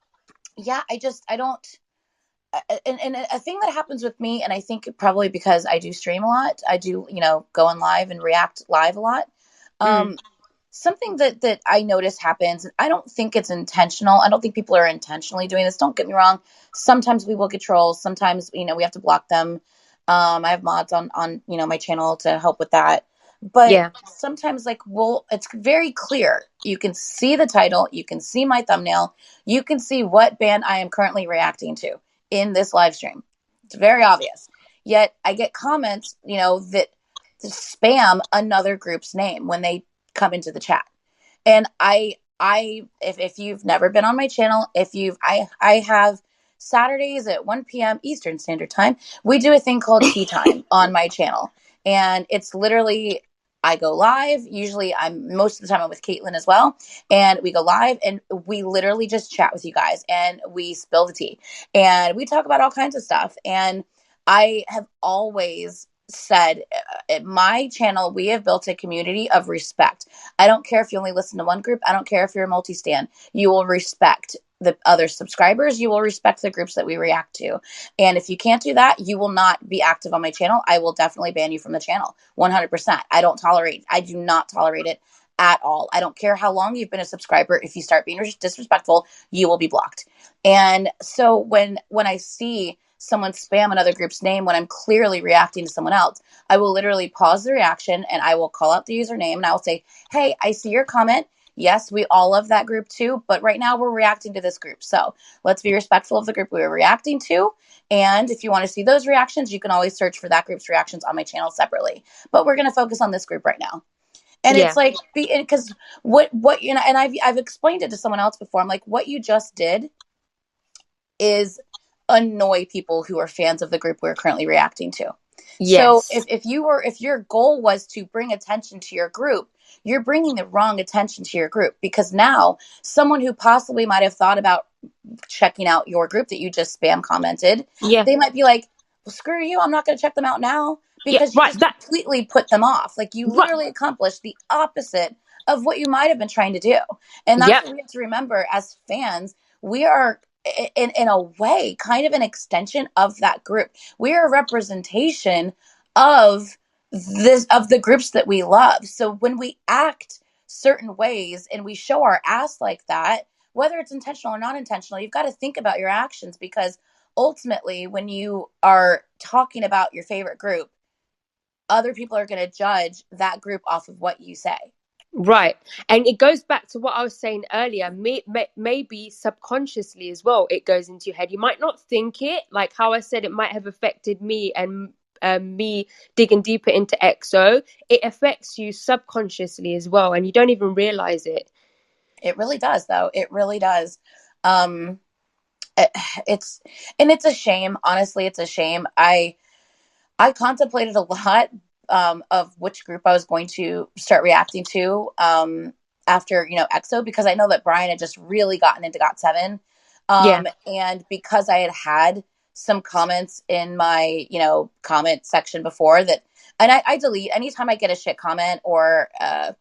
yeah, I don't. And a thing that happens with me, and I think probably because I do stream a lot, I do go on live and react live a lot. Mm. Um, Something that I notice happens, and I don't think it's intentional. I don't think people are intentionally doing this. Don't get me wrong. Sometimes we will get trolls. Sometimes we have to block them. I have mods on my channel to help with that. But Yeah, sometimes it's very clear. You can see the title. You can see my thumbnail. You can see what band I am currently reacting to in this live stream. It's very obvious. Yet I get comments, that spam another group's name when they come into the chat. And if you've never been on my channel, if you've I have Saturdays at 1 p.m. Eastern Standard Time, we do a thing called tea time on my channel. And it's literally I go live. Usually I'm most of the time I'm with Caitlin as well. And we go live and we literally just chat with you guys and we spill the tea. And we talk about all kinds of stuff. And I have always said at my channel, we have built a community of respect. I don't care if you only listen to one group. I don't care if you're a multi-stan. You will respect the other subscribers. You will respect the groups that we react to. And if you can't do that, you will not be active on my channel. I will definitely ban you from the channel. 100%. I do not tolerate it at all. I don't care how long you've been a subscriber. If you start being disrespectful, you will be blocked. And so when I see someone spam another group's name when I'm clearly reacting to someone else, I will literally pause the reaction and I will call out the username and I will say, hey, I see your comment. Yes, we all love that group too, but right now we're reacting to this group. So let's be respectful of the group we were reacting to. And if you want to see those reactions, you can always search for that group's reactions on my channel separately. But we're going to focus on this group right now. And it's yeah, like, because what, and I've explained it to someone else before. I'm like, what you just did is annoy people who are fans of the group we're currently reacting to. So yes, if your goal was to bring attention to your group, you're bringing the wrong attention to your group, because now someone who possibly might have thought about checking out your group that you just spam commented, yeah, they might be like, well, screw you, I'm not going to check them out now, yeah. because you Right. just That. completely put them off. Like you Right. literally accomplished the opposite of what you might have been trying to do. And that's Yep. what we have to remember as fans. We are in a way kind of an extension of that group. We are a representation of the groups that we love. So when we act certain ways and we show our ass like that, whether it's intentional or not intentional, you've got to think about your actions, because ultimately, when you are talking about your favorite group, other people are going to judge that group off of what you say. Right. And it goes back to what I was saying earlier. Maybe subconsciously as well, it goes into your head. You might not think it, like how I said, it might have affected me and me digging deeper into EXO. It affects you subconsciously as well, and you don't even realize it. It really does, though. It really does. It's a shame. Honestly, it's a shame. I contemplated a lot of which group I was going to start reacting to after, EXO, because I know that Brian had just really gotten into GOT7. Yeah. And because I had some comments in my, comment section before that, and I delete anytime I get a shit comment or a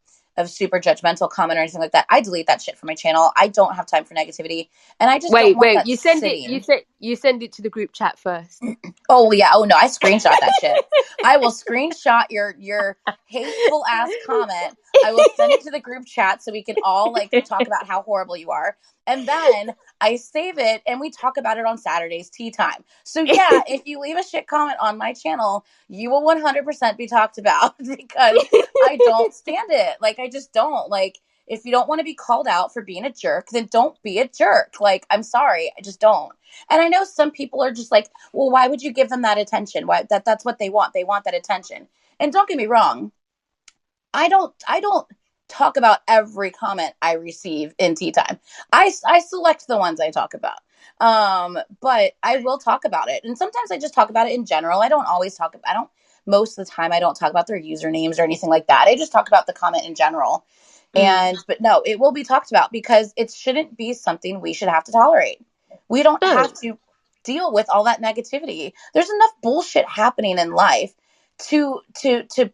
super judgmental comment or anything like that, I delete that shit from my channel. I don't have time for negativity, and I just don't want that you sitting. You send it to the group chat first. Oh yeah. Oh no, I screenshot that shit. I will screenshot your hateful ass comment. I will send it to the group chat so we can all like talk about how horrible you are. And then I save it and we talk about it on Saturdays tea time. So yeah, if you leave a shit comment on my channel, you will 100% be talked about because I don't stand it. Like I just don't. Like if you don't want to be called out for being a jerk, then don't be a jerk. Like I'm sorry, I just don't. And I know some people are just like, well, why would you give them that attention? Why that's what they want. They want that attention. And don't get me wrong, I don't talk about every comment I receive in tea time. I select the ones I talk about. But I will talk about it. And sometimes I just talk about it in general. I don't most of the time I don't talk about their usernames or anything like that. I just talk about the comment in general. But no, it will be talked about because it shouldn't be something we should have to tolerate. We don't have to deal with all that negativity. There's enough bullshit happening in life to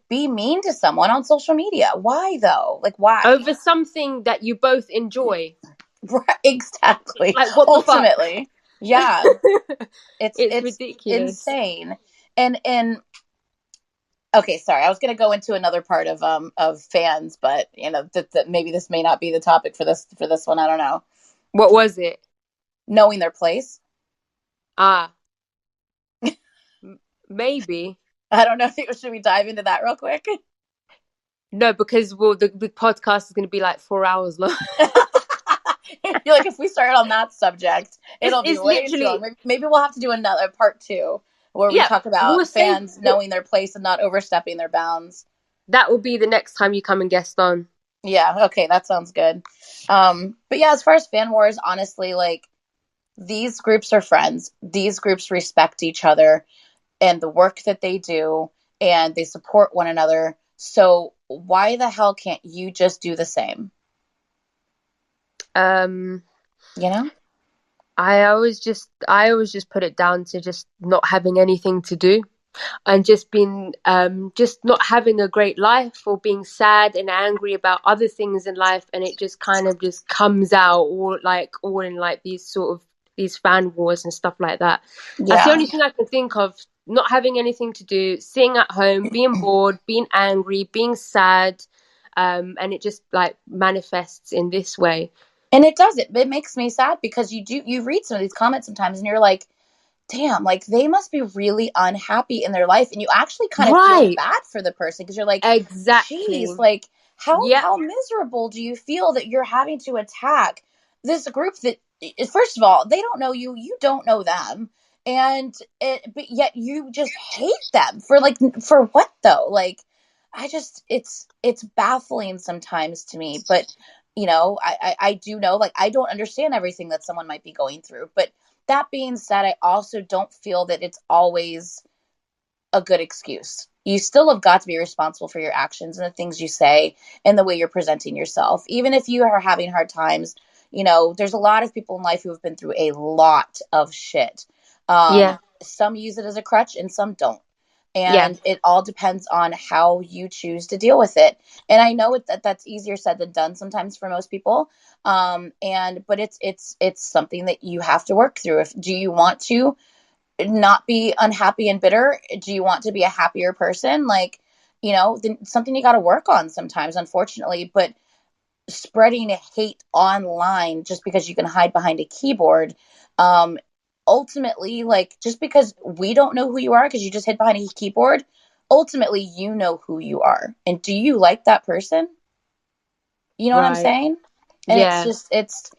be mean to someone on social media. Why though? Like why? Over something that you both enjoy. Right, exactly. Like what ultimately, the fuck? Yeah. It's ridiculous. Insane. And okay, sorry. I was going to go into another part of fans, but that maybe this may not be the topic for this one. I don't know. What was it? Knowing their place. Maybe. I don't know. Should we dive into that real quick? No, because the podcast is going to be like 4 hours long. You're like, if we start on that subject, it'll be way too long. Maybe we'll have to do another part 2 where we talk about fans knowing their place and not overstepping their bounds. That will be the next time you come and guest on. Yeah, okay, that sounds good. But yeah, as far as fan wars, honestly, like these groups are friends. These groups respect each other and the work that they do, and they support one another. So why the hell can't you just do the same? I always just put it down to just not having anything to do and just being just not having a great life or being sad and angry about other things in life, and it just kind of just comes out all in like these fan wars and stuff like that. That's the only thing I can think of. Not having anything to do, sitting at home, being bored, being angry, being sad, and it just like manifests in this way. And it does. It makes me sad because you read some of these comments sometimes and you're like, damn, like they must be really unhappy in their life, and you actually kind of feel bad for the person because you're like, exactly, geez, like how miserable do you feel that you're having to attack this group that, first of all, they don't know you, you don't know them, but yet you just hate them for what though? Like, it's baffling sometimes to me, but I do know, like, I don't understand everything that someone might be going through, but that being said, I also don't feel that it's always a good excuse. You still have got to be responsible for your actions and the things you say and the way you're presenting yourself. Even if you are having hard times, there's a lot of people in life who have been through a lot of shit. Some use it as a crutch and some don't. And it all depends on how you choose to deal with it. And I know that's easier said than done sometimes for most people. But it's something that you have to work through. Do you want to not be unhappy and bitter? Do you want to be a happier person? Like, then something you got to work on sometimes, unfortunately. But spreading hate online just because you can hide behind a keyboard, ultimately, like, just because we don't know who you are because you just hid behind a keyboard, ultimately you know who you are. And do you like that person? You know what I'm Right. saying? And it's Yeah. just,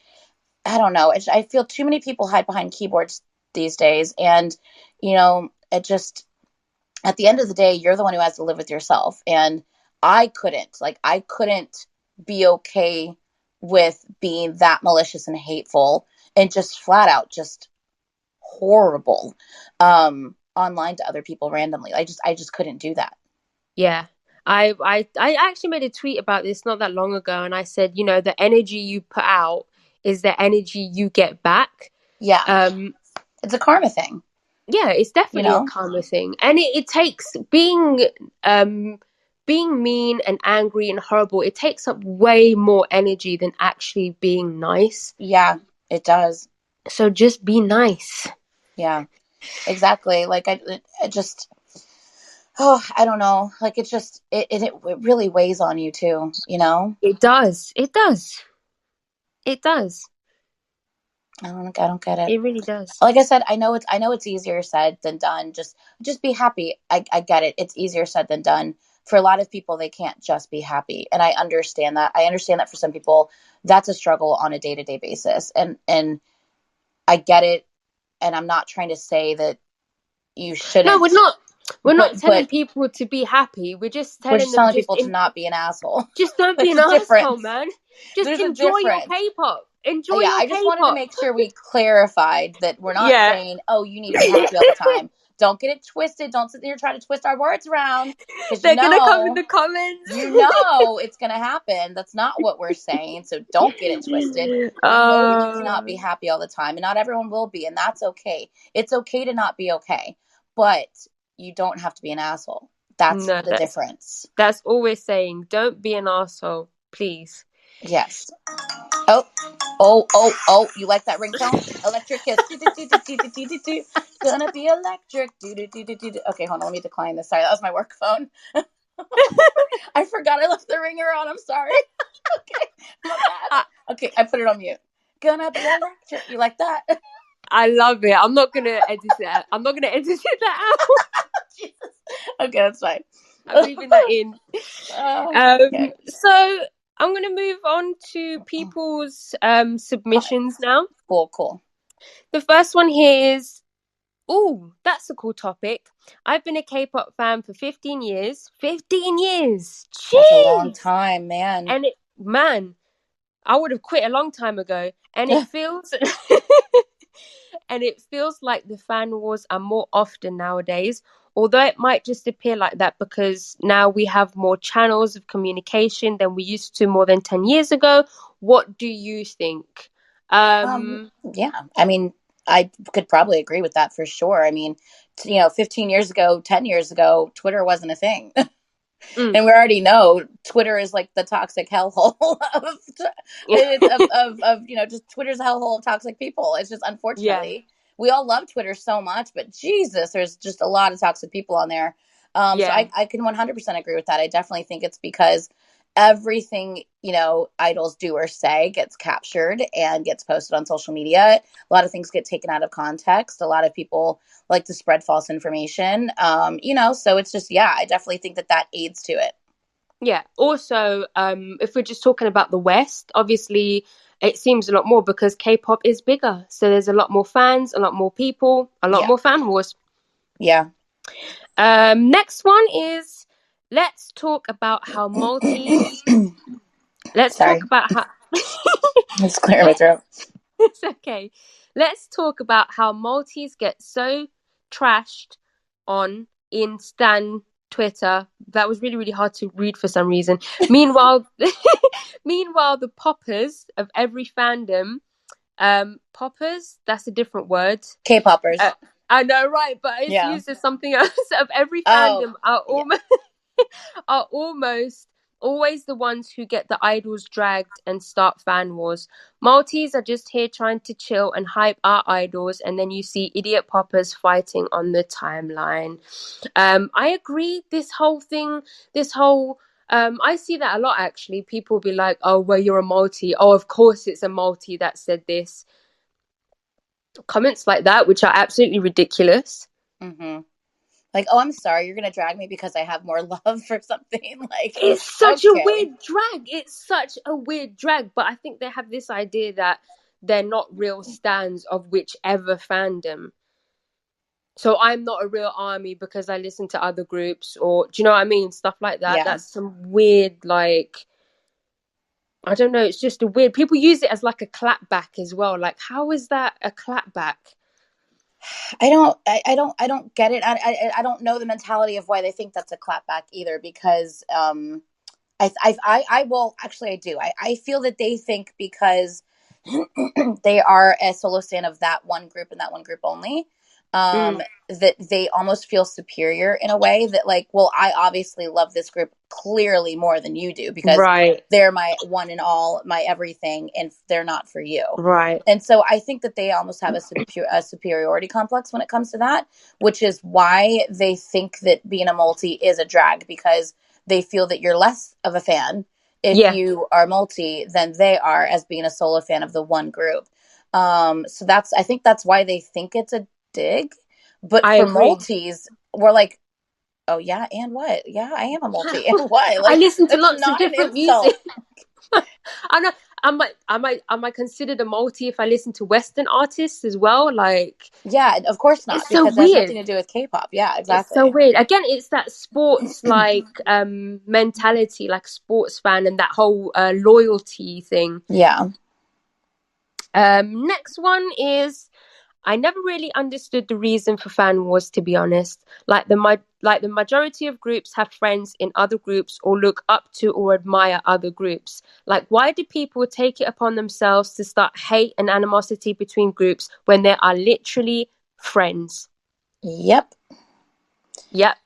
I don't know. I feel too many people hide behind keyboards these days. And, it just, at the end of the day, you're the one who has to live with yourself. And I couldn't be okay with being that malicious and hateful and just flat out just horrible online to other people randomly. I just couldn't do that. Yeah. I actually made a tweet about this not that long ago, and I said, the energy you put out is the energy you get back. Yeah. Um, It's a karma thing, yeah, it's you definitely a know? karma thing. And it takes being mean and angry and horrible, it takes up way more energy than actually being nice. Yeah, it does. So just be nice. Yeah, exactly. Like I just, oh, I don't know. Like it's just, it really weighs on you too, you know? It does. It does. It does. I don't get it. It really does. Like I said, I know it's easier said than done. Just be happy. I get it. It's easier said than done. For a lot of people, they can't just be happy. And I understand that. I understand that for some people, that's a struggle on a day-to-day basis. And I get it. And I'm not trying to say that you No, shouldn't, we're not telling but people to be happy. We're just we're telling just them telling people to not be an asshole. just don't be There's an a asshole, difference. man. Just There's a enjoy your difference. K-pop. Enjoy Yeah, your I just wanted to K-pop. make sure we clarified that we're not Yeah. saying, oh, you need to be happy all the time. Don't get it twisted. Don't sit there trying to twist our words around because They're gonna come in the comments. it's going to happen. That's not what we're saying. So don't get it twisted. We know you need to not be happy all the time, and not everyone will be, and that's okay. It's okay to not be okay, but you don't have to be an asshole. That's No, the difference. that's all we're saying. Don't be an asshole, please. Yes. Oh, oh, you like that ringtone? Electric kiss. Gonna be electric. Okay, hold on, let me decline this. Sorry, that was my work phone. I forgot I left the ringer on. I'm sorry. Okay, my bad. Okay, I put it on mute. Gonna be electric. You like that? I love it. I'm not gonna edit it. I'm not gonna edit that out. Jesus. Okay, that's fine. I'm leaving that in. Okay. So I'm gonna move on to people's submissions now. Cool. The first one here is, oh, that's a cool topic. I've been a K-pop fan for 15 years. 15 years. That's a long Jeez. time, man. And man, I would have quit a long time ago. And it feels and it feels like the fan wars are more often nowadays. Although it might just appear like that because now we have more channels of communication than we used to more than 10 years ago. What do you think? Yeah, I mean, I could probably agree with that for sure. I mean, 15 years ago, 10 years ago, Twitter wasn't a thing. Mm. And we already know Twitter is like the toxic hellhole of just Twitter's a hellhole of toxic people. It's just, Yeah, unfortunately, we all love Twitter so much, but Jesus, there's just a lot of toxic people on there. So yeah, I can 100% agree with that. I definitely think it's because everything, idols do or say gets captured and gets posted on social media. A lot of things get taken out of context. A lot of people like to spread false information. So it's just, yeah, I definitely think that aids to it. yeah. Also, if we're just talking about the West, obviously it seems a lot more because K-pop is bigger. So there's a lot more fans, a lot more people, a lot Yeah. more fan wars. Yeah. Next one is, let's talk about how Maltese. Let's Sorry. talk about how. Let's clear my throat. It's okay. Let's talk about how Maltese get so trashed on Insta, Twitter. That was really, really hard to read for some reason. Meanwhile, meanwhile, the poppers of every fandom, poppers, that's a different word. K-poppers. I know, right? But it's Yeah. used as something else. Of every Oh, fandom are yeah. almost always the ones who get the idols dragged and start fan wars. Maltese are just here trying to chill and hype our idols, and then you see idiot poppers fighting on the timeline. I agree. This whole thing, this whole I see that a lot actually. People be like, "Oh, well, you're a multi. Oh, of course it's a multi that said this." comments like that, which are absolutely ridiculous. Mm-hmm. Like, oh, I'm sorry, you're gonna drag me because I have more love for something. Like, It's such a okay. weird drag. It's such a weird drag. But I think they have this idea that they're not real stans of whichever fandom. So I'm not a real army because I listen to other groups, or do you know what I mean? Stuff like that. Yeah. That's some weird, like, I don't know. It's just a weird. People use it as like a clapback as well. Like, how is that a clapback? I don't get it. I don't know the mentality of why they think that's a clapback either, because I will actually, I do. I feel that they think because they are a solo stan of that one group and that one group only, that they almost feel superior in a way, that like, well, I obviously love this group clearly more than you do because Right. they're my one and all, my everything, and they're not for you. Right. And so I think that they almost have a superiority complex when it comes to that, which is why they think that being a multi is a drag, because they feel that you're less of a fan if you are multi than they are as being a solo fan of the one group. So I think that's why they think it's a dig. But I for agree. multis, we're like, oh yeah, and what? Yeah, I am a multi, and what? Like, I listen to it's lots of not different an insult. music. I know. Am I considered a multi if I listen to Western artists as well? Like, Yeah, of course not, it's so because it has weird. nothing to do with K-pop. Yeah, It's exactly. so weird. Again, it's that sports like mentality, like sports fan, and that whole loyalty thing. Yeah. Next one is, I never really understood the reason for fan wars, to be honest. Like the majority of groups have friends in other groups or look up to or admire other groups. Like, why do people take it upon themselves to start hate and animosity between groups when they are literally friends? Yep. Yep.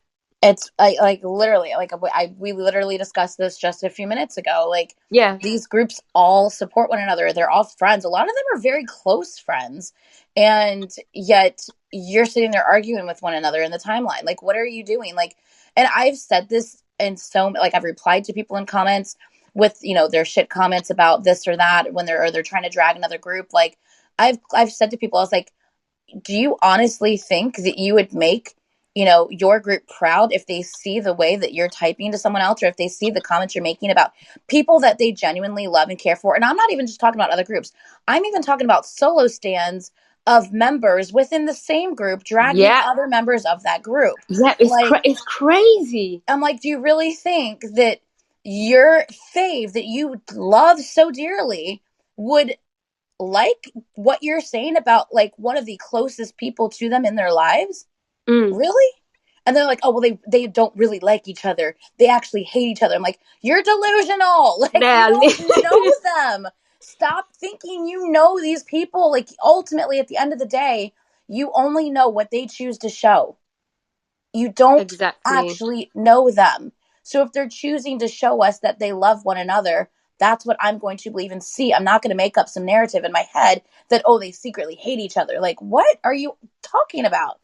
It's like literally, like we literally discussed this just a few minutes ago. Like, Yeah. these groups all support one another. They're all friends. A lot of them are very close friends, and yet you're sitting there arguing with one another in the timeline. Like, what are you doing? Like, and I've said this in like, I've replied to people in comments with, their shit comments about this or that when they're trying to drag another group. Like, I've said to people, I was like, do you honestly think that you would make, your group proud if they see the way that you're typing to someone else, or if they see the comments you're making about people that they genuinely love and care for? And I'm not even just talking about other groups. I'm even talking about solo stands of members within the same group dragging other members of that group. Yeah, it's crazy. I'm like, do you really think that your fave that you love so dearly would like what you're saying about like one of the closest people to them in their lives? Really? And they're like, oh, well, they don't really like each other, they actually hate each other. I'm like, you're delusional. Like, Yeah. you don't know them. Stop thinking you know these people. Like, ultimately, at the end of the day, you only know what they choose to show. You don't actually know them. So if they're choosing to show us that they love one another, that's what I'm going to believe and see. I'm not going to make up some narrative in my head that, oh, they secretly hate each other. Like, what are you talking about?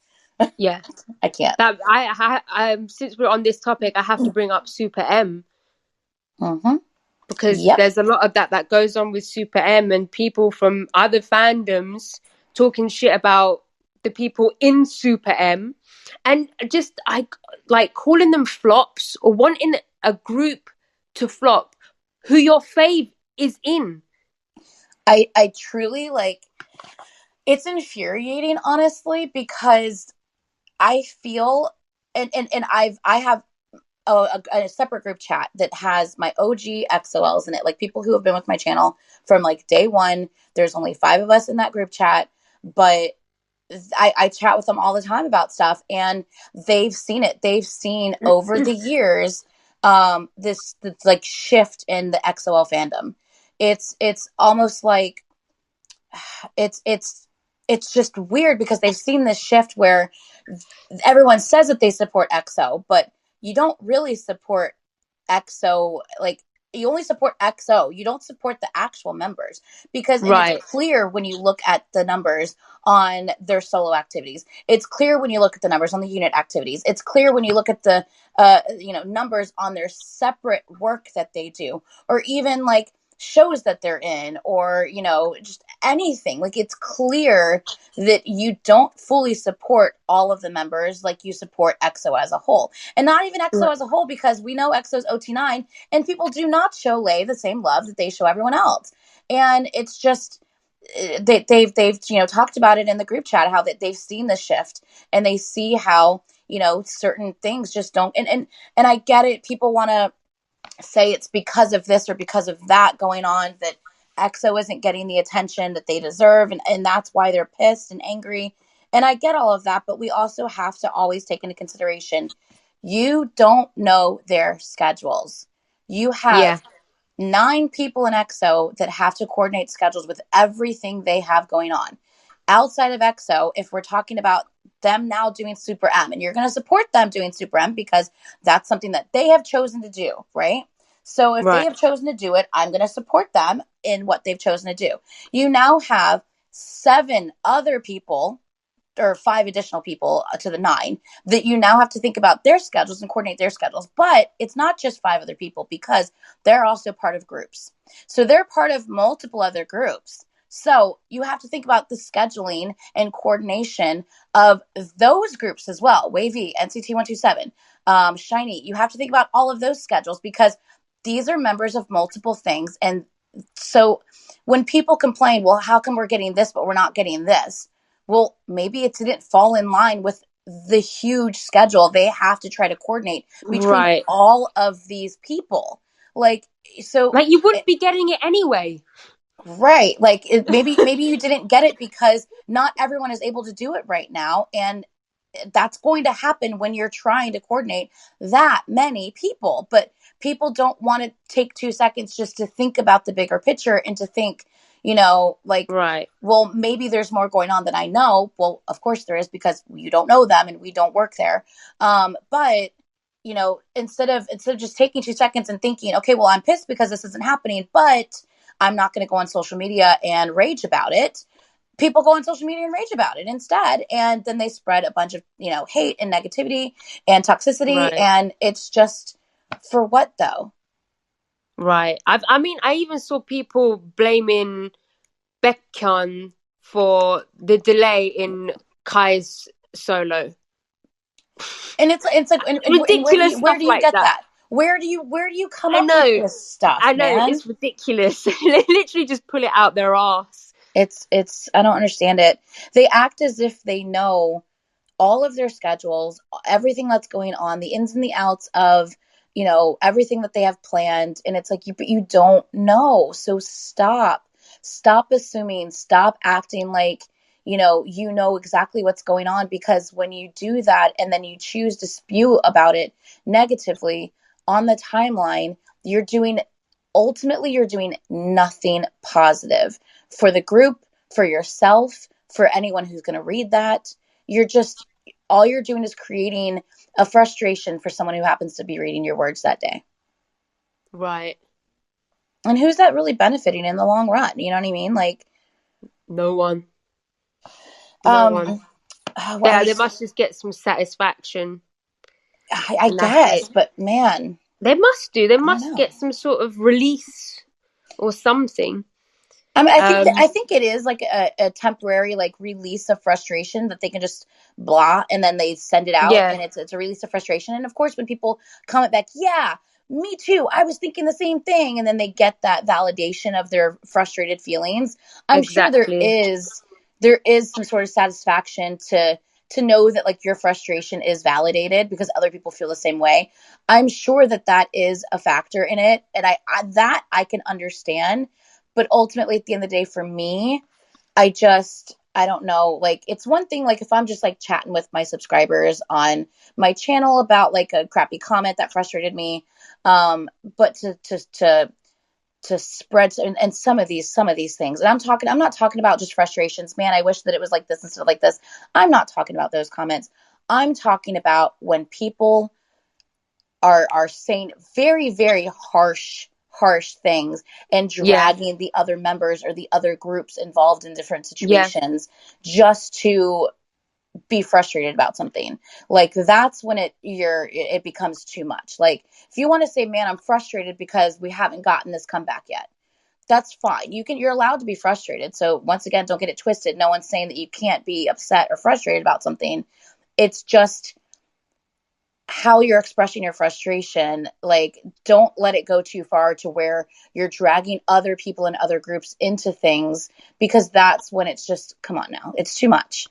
Yeah. I can't. That I since we're on this topic, I have to bring up Super M. Because there's a lot of that goes on with Super M, and people from other fandoms talking shit about the people in Super M, and just I like calling them flops or wanting a group to flop who your fave is in. I truly, like, it's infuriating, honestly, because I feel, and I have a separate group chat that has my OG XOLs in it, like people who have been with my channel from like day one. There's only 5 of us in that group chat, but I chat with them all the time about stuff, and they've seen it. They've seen over the years this like shift in the XOL fandom. It's almost like it's just weird, because they've seen this shift where everyone says that they support EXO, but you don't really support EXO. Like, you only support EXO. You don't support the actual members, because it's clear when you look at the numbers on their solo activities. It's clear when you look at the numbers on the unit activities. It's clear when you look at the numbers on their separate work that they do, or even like shows that they're in, or, you know, just anything. Like, it's clear that you don't fully support all of the members like you support EXO as a whole. And not even EXO as a whole, because we know EXO's OT9, and people do not show Lay the same love that they show everyone else. And it's just, they've you know, talked about it in the group chat, how that they've seen the shift, and they see how, you know, certain things just don't, and I get it. People want to say it's because of this or because of that going on that EXO isn't getting the attention that they deserve, and that's why they're pissed and angry. And I get all of that, but we also have to always take into consideration, you don't know their schedules. You have 9 people in EXO that have to coordinate schedules with everything they have going on. Outside of EXO, if we're talking about them now doing Super M, and you're going to support them doing Super M because that's something that they have chosen to do, right? So if they have chosen to do it, I'm going to support them in what they've chosen to do. You now have 7 other people, or 5 additional people to the 9, that you now have to think about their schedules and coordinate their schedules. But it's not just 5 other people, because they're also part of groups. So they're part of multiple other groups. So you have to think about the scheduling and coordination of those groups as well. Wavy, NCT127, SHINee. You have to think about all of those schedules, because these are members of multiple things. And so when people complain, well, how come we're getting this, but we're not getting this? Well, maybe it didn't fall in line with the huge schedule they have to try to coordinate between all of these people. Like, so like you wouldn't be getting it anyway. Right. Like, maybe you didn't get it because not everyone is able to do it right now. And that's going to happen when you're trying to coordinate that many people. But people don't want to take 2 seconds just to think about the bigger picture and to think, you know, like, well, maybe there's more going on than I know. Well, of course there is, because you don't know them and we don't work there. But, you know, instead of just taking 2 seconds and thinking, okay, well, I'm pissed because this isn't happening, but I'm not going to go on social media and rage about it. People go on social media and rage about it instead. And then they spread a bunch of, you know, hate and negativity and toxicity. And it's just, for what though? Right. I mean, I even saw people blaming Baekhyun for the delay in Kai's solo. And it's like, ridiculous. Where do you get that? Where do you come up with this stuff? I know, man? It's ridiculous. Literally just pull it out their ass. It's I don't understand it. They act as if they know all of their schedules, everything that's going on, the ins and the outs of, you know, everything that they have planned. And it's like, you don't know. So stop assuming, stop acting like, you know exactly what's going on, because when you do that and then you choose to spew about it negatively on the timeline, ultimately you're doing nothing positive for the group, for yourself, for anyone who's going to read that. All you're doing is creating a frustration for someone who happens to be reading your words that day. Right. And who's that really benefiting in the long run? You know what I mean? Like, no one. No one. Well, they must just get some satisfaction. I guess, but man, they must do. They must get some sort of release or something. I mean, I think it is like a temporary like release of frustration that they can just blah, and then they send it out, and it's a release of frustration. And of course, when people comment back, yeah, me too, I was thinking the same thing, and then they get that validation of their frustrated feelings. I'm sure there is some sort of satisfaction to know that like your frustration is validated because other people feel the same way. I'm sure that is a factor in it, and I can understand. But ultimately, at the end of the day, for me, I don't know. Like, it's one thing, like, if I'm just, like, chatting with my subscribers on my channel about, like, a crappy comment that frustrated me. But to spread, and some of these things. And I'm not talking about just frustrations. Man, I wish that it was like this instead of like this. I'm not talking about those comments. I'm talking about when people are saying very, very harsh things and dragging the other members or the other groups involved in different situations just to be frustrated about something. Like, that's when it becomes too much. Like, if you want to say, man, I'm frustrated because we haven't gotten this comeback yet, That's fine. You're allowed to be frustrated. So once again, don't get it twisted. No one's saying that you can't be upset or frustrated about something. It's just how you're expressing your frustration. Like, don't let it go too far to where you're dragging other people and other groups into things, because that's when it's just, come on now, it's too much.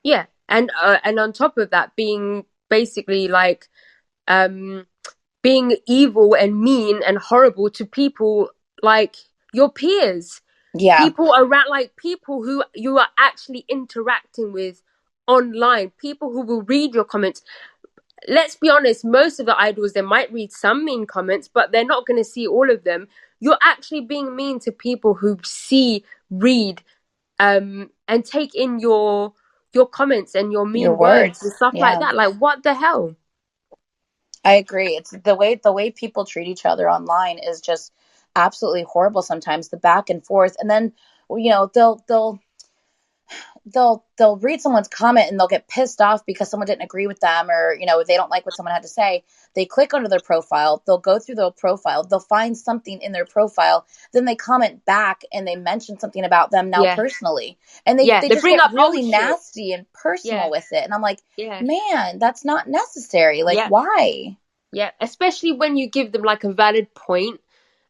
Yeah. And on top of that, being basically like being evil and mean and horrible to people like your peers. Yeah. People around, like people who you are actually interacting with online, people who will read your comments. Let's be honest, most of the idols, they might read some mean comments, but they're not going to see all of them. You're actually being mean to people who see, read, and take in your comments and your mean words and stuff like that. Like, what the hell? I agree. It's the way people treat each other online is just absolutely horrible sometimes, the back and forth. And then, you know, they'll read someone's comment and they'll get pissed off because someone didn't agree with them, or, you know, they don't like what someone had to say. They click onto their profile, they'll go through their profile, they'll find something in their profile, then they comment back and they mention something about them now personally. And they just bring get up really nasty and personal with it. And I'm like, man, that's not necessary. Like, why? Yeah, especially when you give them like a valid point.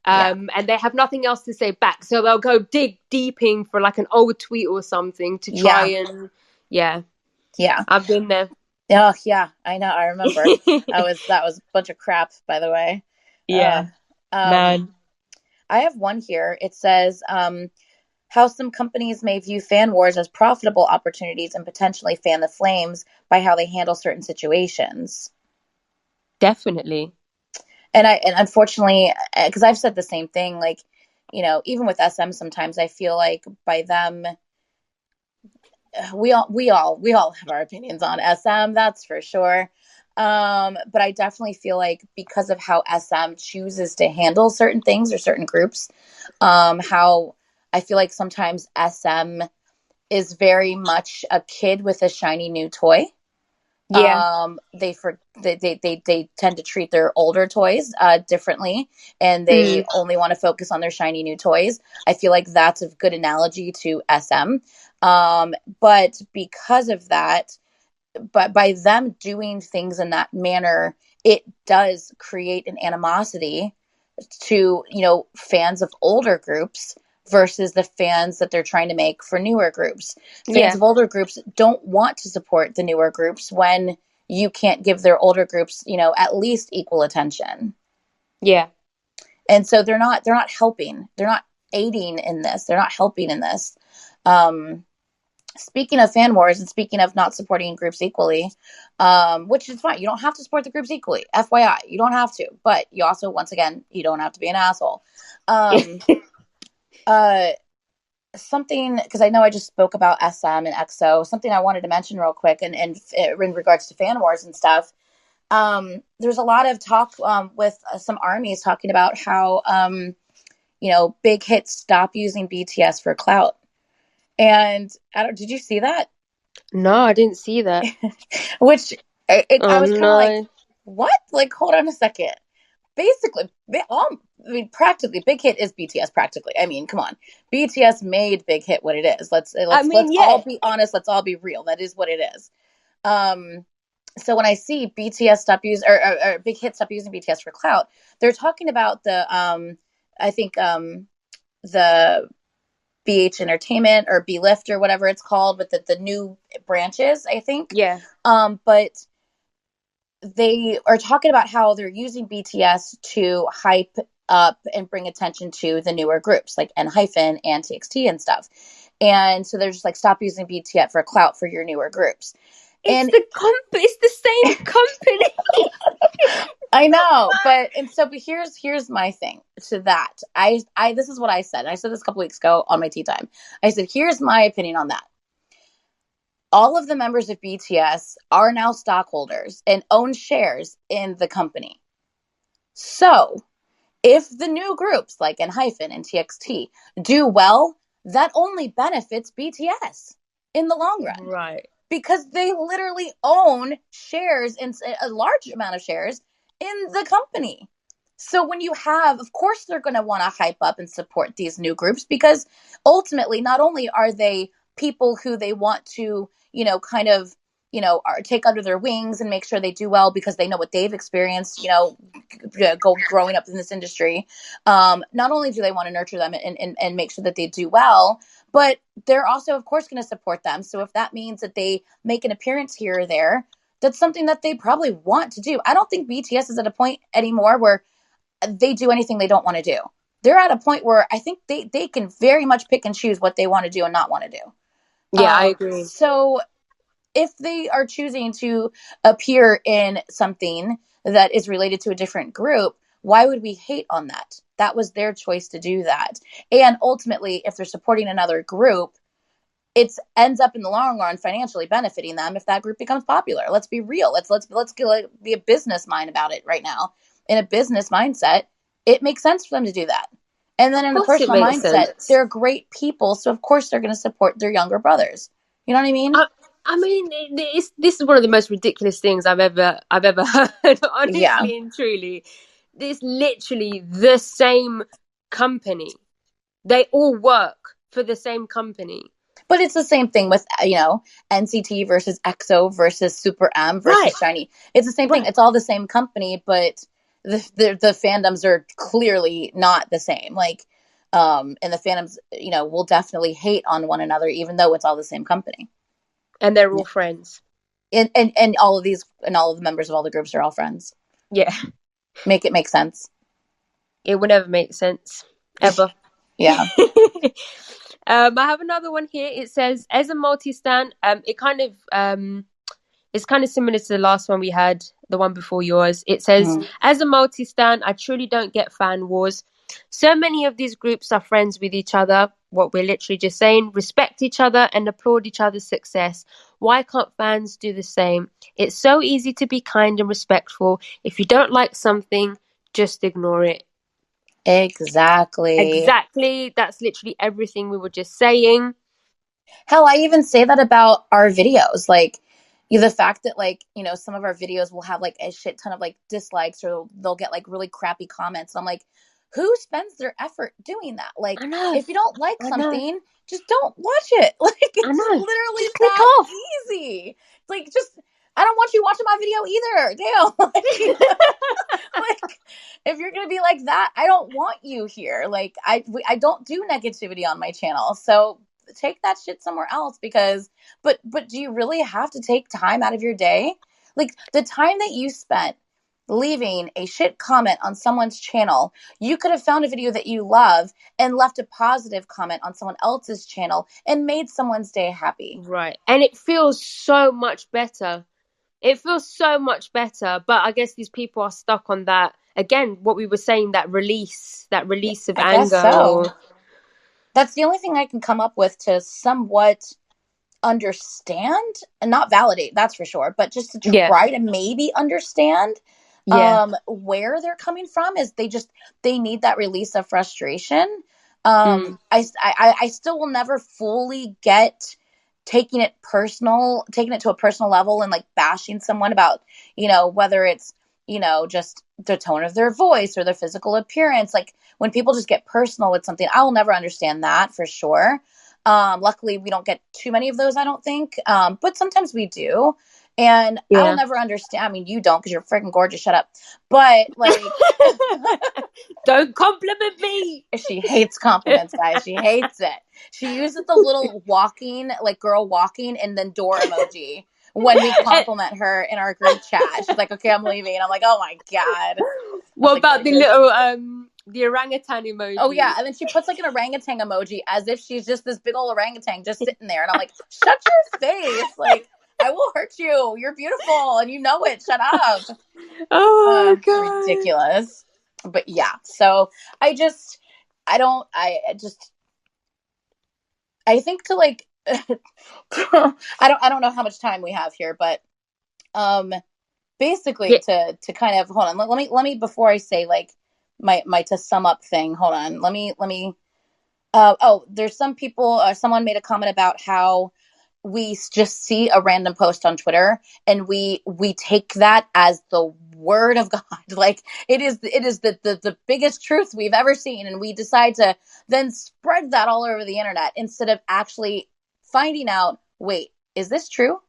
And they have nothing else to say back, so they'll go dig deeping for like an old tweet or something to try and I've been there. Oh yeah, I know, I remember. that was a bunch of crap, by the way. Man, I have one here. It says how some companies may view fan wars as profitable opportunities and potentially fan the flames by how they handle certain situations. Definitely. And unfortunately, because I've said the same thing, like, you know, even with SM, sometimes I feel like by them, we all have our opinions on SM, that's for sure. But I definitely feel like because of how SM chooses to handle certain things or certain groups, how I feel like sometimes SM is very much a kid with a shiny new toy. They tend to treat their older toys differently, and they only want to focus on their shiny new toys. I feel like that's a good analogy to SM. But because of that, but by them doing things in that manner, it does create an animosity to, you know, fans of older groups versus the fans that they're trying to make for newer groups. Fans of older groups don't want to support the newer groups when you can't give their older groups, you know, at least equal attention. And so they're not helping. They're not aiding in this. They're not helping in this. Speaking of fan wars and speaking of not supporting groups equally, which is fine. You don't have to support the groups equally. FYI, you don't have to. But you also, once again, you don't have to be an asshole. Something, because I know I just spoke about SM and EXO, something I wanted to mention real quick, and in regards to fan wars and stuff, there's a lot of talk with some armies talking about how, you know, big hits stop using BTS for clout. And did you see that? No, I didn't see that. Which I was kind of like, what? Like, hold on a second. Basically, practically, Big Hit is BTS. Practically, I mean, come on, BTS made Big Hit what it is. Let's all be honest. Let's all be real. That is what it is. So when I see BTS stop use or Big Hit stop using BTS for clout, they're talking about the I think the BH Entertainment or B Lift or whatever it's called, with the new branches, I think. But they are talking about how they're using BTS to hype up and bring attention to the newer groups like ENHYPEN and TXT and stuff. And so they're just like, stop using BTS for clout for your newer groups. It's the same company. I know, but here's my thing to that. I this is what I said. I said this a couple weeks ago on my tea time. I said, here's my opinion on that. All of the members of BTS are now stockholders and own shares in the company. So if the new groups like ENHYPEN and TXT do well, that only benefits BTS in the long run. Right. Because they literally own shares, in a large amount of shares in the company. So when you have, of course, they're going to want to hype up and support these new groups, because ultimately, not only are they people who they want to, kind of, take under their wings and make sure they do well because they know what they've experienced, growing up in this industry. Not only do they want to nurture them and make sure that they do well, but they're also, of course, going to support them. So if that means that they make an appearance here or there, that's something that they probably want to do. I don't think BTS is at a point anymore where they do anything they don't want to do. They're at a point where I think they can very much pick and choose what they want to do and not want to do. Yeah, I agree. So if they are choosing to appear in something that is related to a different group, why would we hate on that? That was their choice to do that. And ultimately, if they're supporting another group, it ends up in the long run financially benefiting them if that group becomes popular. Let's be real. Let's be a business mind about it right now. In a business mindset, it makes sense for them to do that. And then in the personal mindset, they're great people, so of course they're going to support their younger brothers. You know what I mean? I mean, this is one of the most ridiculous things I've ever heard. Honestly and truly, it's literally the same company. They all work for the same company. But it's the same thing with, NCT versus EXO versus Super M versus SHINee. It's the same thing. It's all the same company, but the fandoms are clearly not the same. And the fandoms, will definitely hate on one another, even though it's all the same company. And they're all friends. And all of these, and all of the members of all the groups are all friends. Yeah. Make it make sense. It would never make sense. Ever. Yeah. I have another one here. It says, as a multi-stan, it's kind of similar to the last one we had, the one before yours. It says, as a multi-stan, I truly don't get fan wars. So many of these groups are friends with each other, what we're literally just saying, respect each other and applaud each other's success. Why can't fans do the same? It's so easy to be kind and respectful. If you don't like something, just ignore it. Exactly. That's literally everything we were just saying. Hell, I even say that about our videos. The fact that some of our videos will have a shit ton of dislikes, or they'll get really crappy comments. I'm like, who spends their effort doing that? If you don't like something, just don't watch it. It's literally just that easy. I don't want you watching my video either. Damn. If you're gonna be like that, I don't want you here. I don't do negativity on my channel. So take that shit somewhere else, but do you really have to take time out of your day? The time that you spent leaving a shit comment on someone's channel, you could have found a video that you love and left a positive comment on someone else's channel and made someone's day happy. Right. And it feels so much better. But I guess these people are stuck on that. Again, what we were saying, that release of anger. So. That's the only thing I can come up with to somewhat understand, and not validate, that's for sure, but just to try to maybe understand where they're coming from, is they need that release of frustration. I still will never fully get taking it to a personal level and bashing someone about, whether it's, just the tone of their voice or their physical appearance. When people just get personal with something, I will never understand that for sure. Luckily, we don't get too many of those, I don't think. But sometimes we do. And I'll never understand. I mean, you don't, because you're freaking gorgeous. Shut up. But don't compliment me. She hates compliments, guys. She hates it. She uses the little walking, girl walking, and then door emoji when we compliment her in our group chat. She's like, okay, I'm leaving. And I'm like, oh my God. What about the little the orangutan emoji? Oh yeah, and then she puts an orangutan emoji as if she's just this big old orangutan just sitting there, and I'm like, shut your face. I will hurt you. You're beautiful and you know it. Shut up. Oh God. Ridiculous. But yeah, so I think to I don't know how much time we have here, but basically to kind of, hold on, let me before I say my to sum up thing, hold on, let me there's some people, someone made a comment about how we just see a random post on Twitter and we take that as the word of God. Like it is the biggest truth we've ever seen. And we decide to then spread that all over the internet instead of actually finding out, wait, is this true?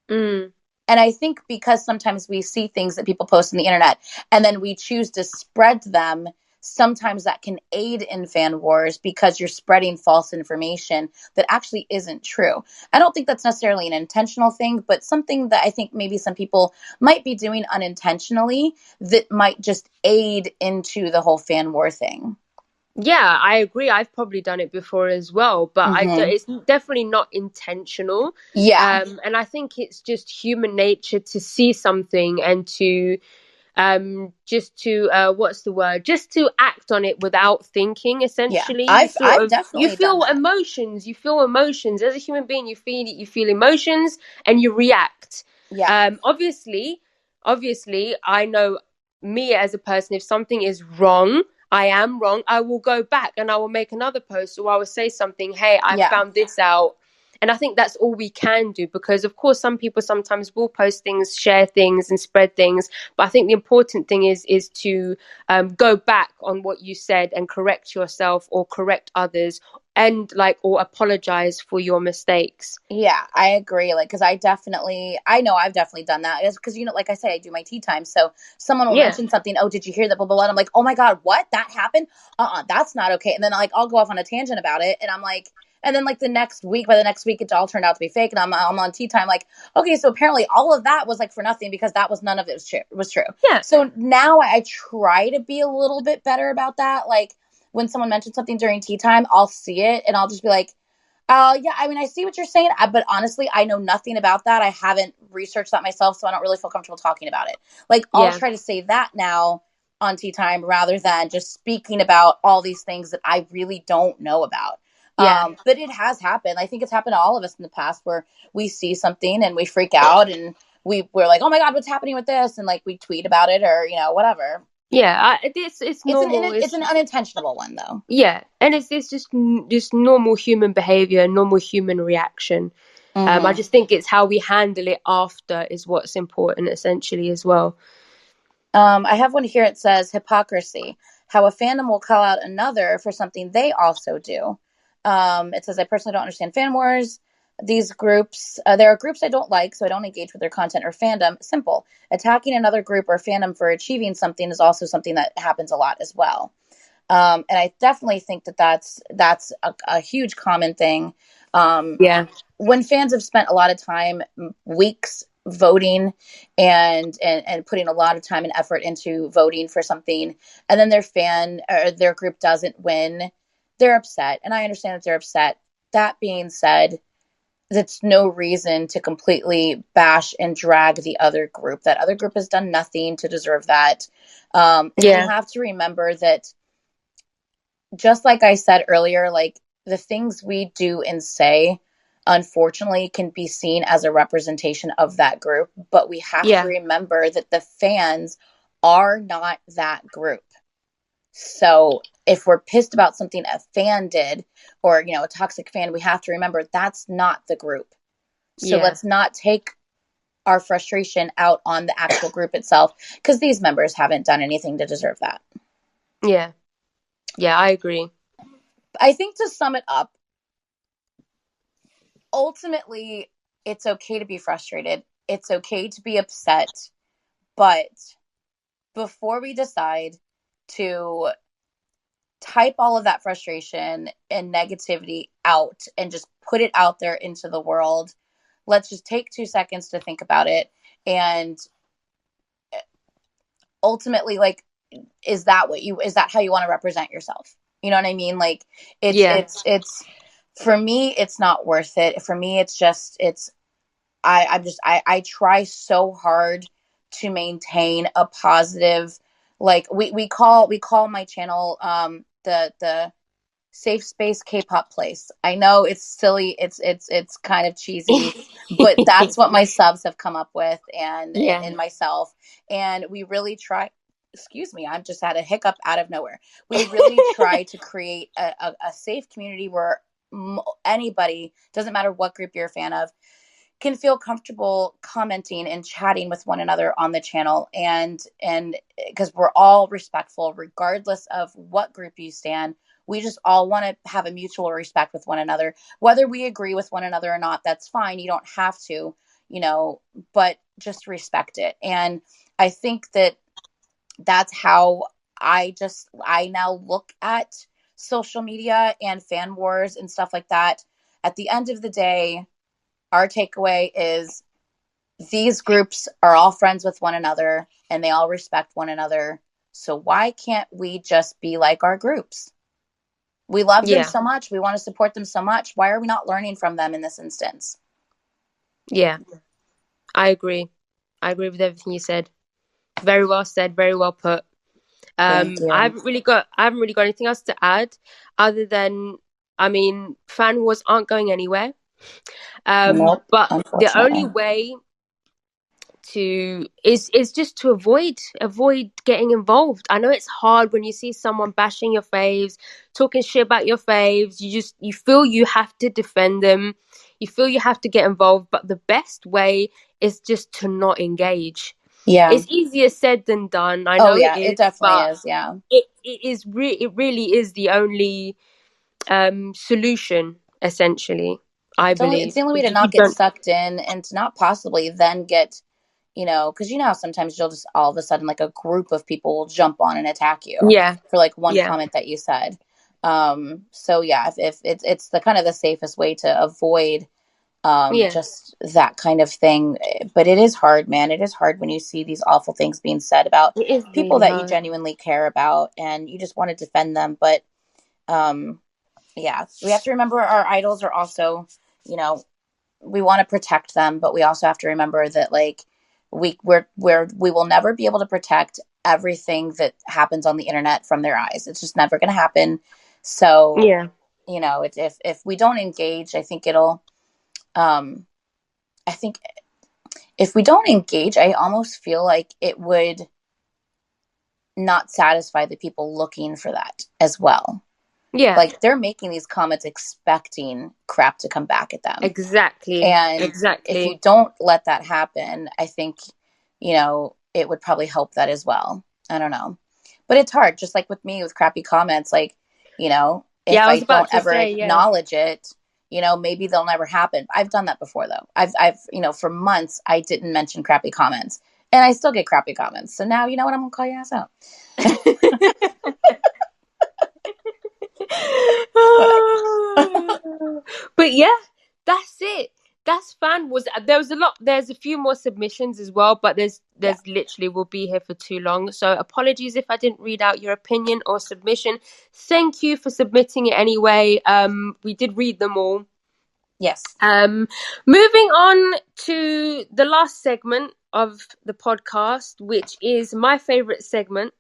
Mm. And I think because sometimes we see things that people post on the internet and then we choose to spread them, sometimes that can aid in fan wars because you're spreading false information that actually isn't true. I don't think that's necessarily an intentional thing, but something that I think maybe some people might be doing unintentionally that might just aid into the whole fan war thing. Yeah, I agree. I've probably done it before as well, but Mm-hmm. it's definitely not intentional. Yeah. And I think it's just human nature to see something and to just to what's the word? Just to act on it without thinking. Yeah. Essentially, I've you definitely done feel that. emotions. You feel emotions as a human being. You feel emotions, and you react. Yeah. Obviously, I know me as a person. If something is wrong, I am wrong, I will go back and I will make another post, or I will say something, hey, I Yeah. found this out. And I think that's all we can do, because of course some people sometimes will post things, share things and spread things, but I think the important thing is to go back on what you said and correct yourself or correct others, and like, or apologize for your mistakes. Yeah, I agree. Like, because I know I've definitely done that. It's because, like I say, I do my tea time. So someone will Yeah, mention something. Oh, did you hear that? Blah, blah, blah. And I'm like, oh my God, what? That happened? That's not okay. And then like, I'll go off on a tangent about it. And I'm like, and then like by the next week, it all turned out to be fake. And I'm on tea time. Like, okay, so apparently all of that was like for nothing because none of it was true. yeah, So now I try to be a little bit better about that. Like when someone mentions something during tea time, I'll see it and I'll just be like, yeah, I mean, I see what you're saying, but honestly, I know nothing about that. I haven't researched that myself, so I don't really feel comfortable talking about it. Like, I'll yeah, try to say that now on tea time rather than just speaking about all these things that I really don't know about. yeah. But it has happened. I think it's happened to all of us in the past where we see something and we freak out and we're like, oh my God, what's happening with this? And like we tweet about it or, whatever. Yeah, it's normal. It's an unintentional one though. Yeah, and it's just normal human behavior, normal human reaction. I Mm-hmm. just think it's how we handle it after is what's important, essentially, as well. I have one here. It says hypocrisy, how a fandom will call out another for something they also do. It says, I personally don't understand fan wars. These groups, there are groups I don't like, so I don't engage with their content or fandom. Simple. Attacking another group or fandom for achieving something is also something that happens a lot as well. And I definitely think that that's a huge common thing. Yeah, When fans have spent a lot of time, weeks voting and putting a lot of time and effort into voting for something, and then their fan or their group doesn't win, they're upset. And I understand that they're upset. That being said, that's no reason to completely bash and drag the other group. That other group has done nothing to deserve that. And we yeah, have to remember that, just like I said earlier, like the things we do and say, unfortunately, can be seen as a representation of that group. But we have to yeah, remember that the fans are not that group. So if we're pissed about something a fan did or, a toxic fan, we have to remember that's not the group. So yeah, let's not take our frustration out on the actual group itself because these members haven't done anything to deserve that. yeah, yeah. I agree. I think to sum it up, ultimately, it's okay to be frustrated. It's okay to be upset. But before we decide to type all of that frustration and negativity out and just put it out there into the world, let's just take 2 seconds to think about it. And ultimately, like, is that how you want to represent yourself? You know what I mean? Like, Yeah, for me, it's not worth it. For me, I try so hard to maintain a positive, like we call my channel the safe space K-pop place. I know it's silly, it's kind of cheesy, but that's what my subs have come up with yeah, and myself, and we really try. Excuse me, I've just had a hiccup out of nowhere. We really try to create a safe community where anybody, doesn't matter what group you're a fan of, can feel comfortable commenting and chatting with one another on the channel, and because we're all respectful regardless of what group you stand. We just all want to have a mutual respect with one another. Whether we agree with one another or not, that's fine. You don't have to, but just respect it. And I think that that's how I now look at social media and fan wars and stuff like that. At the end of the day, our takeaway is these groups are all friends with one another and they all respect one another. So why can't we just be like our groups? We love them so much. We want to support them so much. Why are we not learning from them in this instance? Yeah, I agree. I agree with everything you said. Very well said. Very well put. Thank you. I haven't really got anything else to add other than, I mean, fan wars aren't going anywhere. Nope, but the only way is just to avoid getting involved. I know it's hard when you see someone bashing your faves, talking shit about your faves. You feel you have to defend them. You feel you have to get involved, but the best way is just to not engage. Yeah, it's easier said than done. I know it definitely is. Yeah, it really is the only solution, essentially. I believe it's the only way to not get sucked in and to not possibly then get, because how sometimes you'll just all of a sudden like a group of people will jump on and attack you for like one comment that you said. So yeah, if it's the kind of the safest way to avoid just that kind of thing. But it is hard, man. It is hard when you see these awful things being said about people that you genuinely care about and you just want to defend them. But yeah, we have to remember our idols are also, we want to protect them, but we also have to remember that like we will never be able to protect everything that happens on the internet from their eyes. It's just never going to happen. So if we don't engage, I think if we don't engage, I almost feel like it would not satisfy the people looking for that as well. Yeah. Like they're making these comments expecting crap to come back at them. Exactly. And if you don't let that happen, I think, it would probably help that as well. I don't know. But it's hard, just like with me with crappy comments, like, if I don't ever acknowledge it, maybe they'll never happen. I've done that before though. I've for months I didn't mention crappy comments and I still get crappy comments. So now, you know what, I'm going to call your ass out. But yeah, that's it. That's fan wars. There's a few more submissions as well, but there's literally, we'll be here for too long. So apologies if I didn't read out your opinion or submission. Thank you for submitting it anyway. We did read them all. Yes. Moving on to the last segment of the podcast, which is my favorite segment.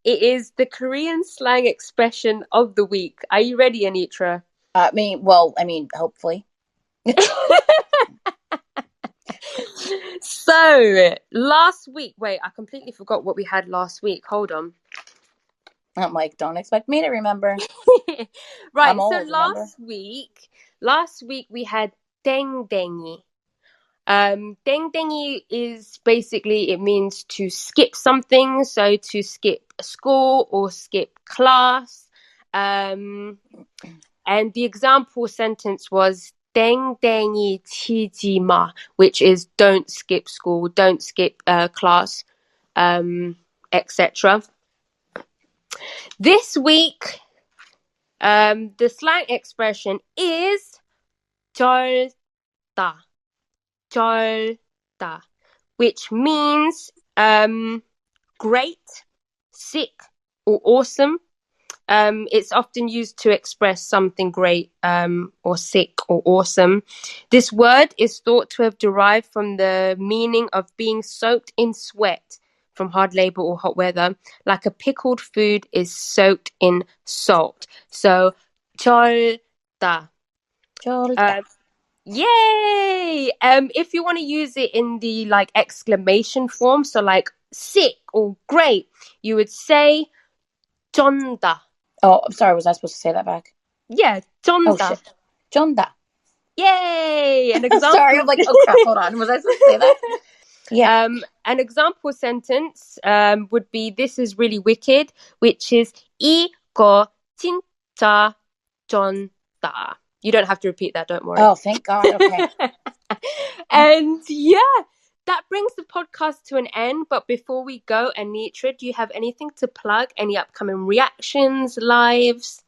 It is the Korean slang expression of the week. Are you ready, Anitra? Hopefully. So, last week, wait, I completely forgot what we had last week. Hold on. I'm like, don't expect me to remember. Right, so last week we had 땡땡이. 땡땡이 is basically, it means to skip something, so to skip school or skip class. And the example sentence was 땡땡이 치지 마, which is don't skip school, don't skip class, etc. This week, the slang expression is Jjolda. Jjolda, which means great, sick, or awesome. It's often used to express something great, or sick, or awesome. This word is thought to have derived from the meaning of being soaked in sweat from hard labor or hot weather, like a pickled food is soaked in salt. So, Jjolda. Yay! If you want to use it in the like exclamation form, so like sick or great, you would say Jjonda. Oh, I'm sorry. Was I supposed to say that back? Yeah, Jjonda. Oh, shit. Jjonda. Yay! An example. Sorry, I'm like, oh crap, hold on. Was I supposed to say that? Yeah. An example sentence would be, this is really wicked, which is 이거 진짜 Jjonda. You don't have to repeat that, don't worry. Oh, thank God. Okay. And yeah, that brings the podcast to an end. But before we go, Anitra, do you have anything to plug? Any upcoming reactions, lives?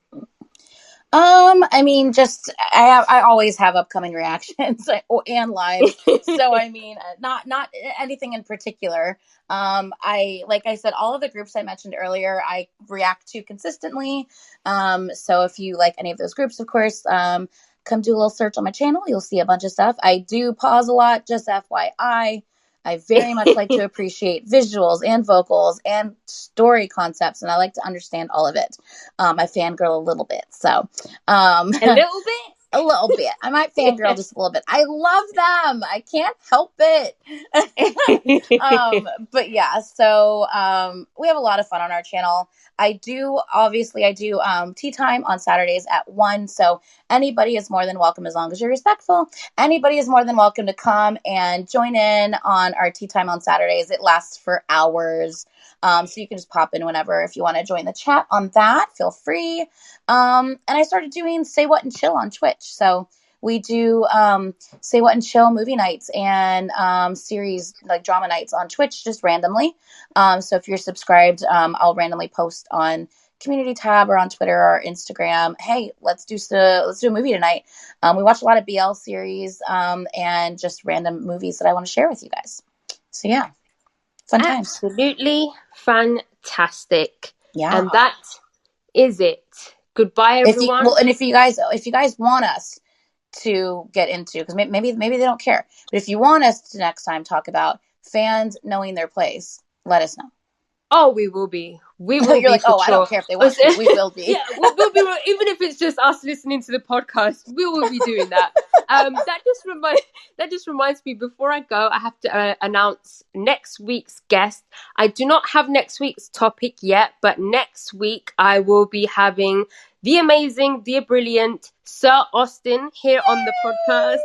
I mean, just I always have upcoming reactions and lives. So I mean, not anything in particular. Like I said, all of the groups I mentioned earlier, I react to consistently. So if you like any of those groups, of course, come do a little search on my channel. You'll see a bunch of stuff. I do pause a lot, just FYI. I very much like to appreciate visuals and vocals and story concepts, and I like to understand all of it. I fangirl a little bit, so a little bit. A little bit. I might fangirl just a little bit. I love them. I can't help it. But yeah, so we have a lot of fun on our channel. I do tea time on Saturdays at 1. So anybody is more than welcome, as long as you're respectful. Anybody is more than welcome to come and join in on our tea time on Saturdays. It lasts for hours. So you can just pop in whenever. If you want to join the chat on that, feel free. And I started doing Say What and Chill on Twitch. So we do Say What and Chill movie nights and series, like drama nights on Twitch, just randomly. So if you're subscribed, I'll randomly post on community tab or on Twitter or Instagram, hey, let's do a movie tonight. We watch a lot of BL series and just random movies that I want to share with you guys. So yeah, fun times. Absolutely fantastic. Yeah. And that is it. Goodbye, everyone. If you guys want us to get into, because maybe they don't care, but if you want us to next time talk about fans knowing their place, let us know. Oh, we will be. You're like, oh, sure. I don't care if they want to. We will be. Yeah, we'll be. Even if it's just us listening to the podcast, we will be doing that. That just reminds me. Before I go, I have to announce next week's guest. I do not have next week's topic yet, but next week I will be having the amazing, the brilliant Sir Austin here on the podcast.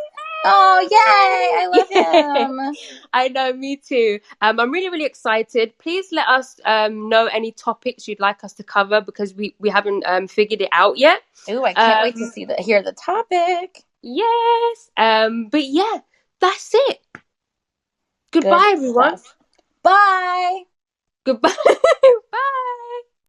Oh, yay! I love him. I know, me too. I'm really, really excited. Please let us know any topics you'd like us to cover, because we haven't figured it out yet. Ooh, I can't wait to hear the topic. Yes. But yeah, that's it. Goodbye, everyone. Bye. Goodbye. Bye.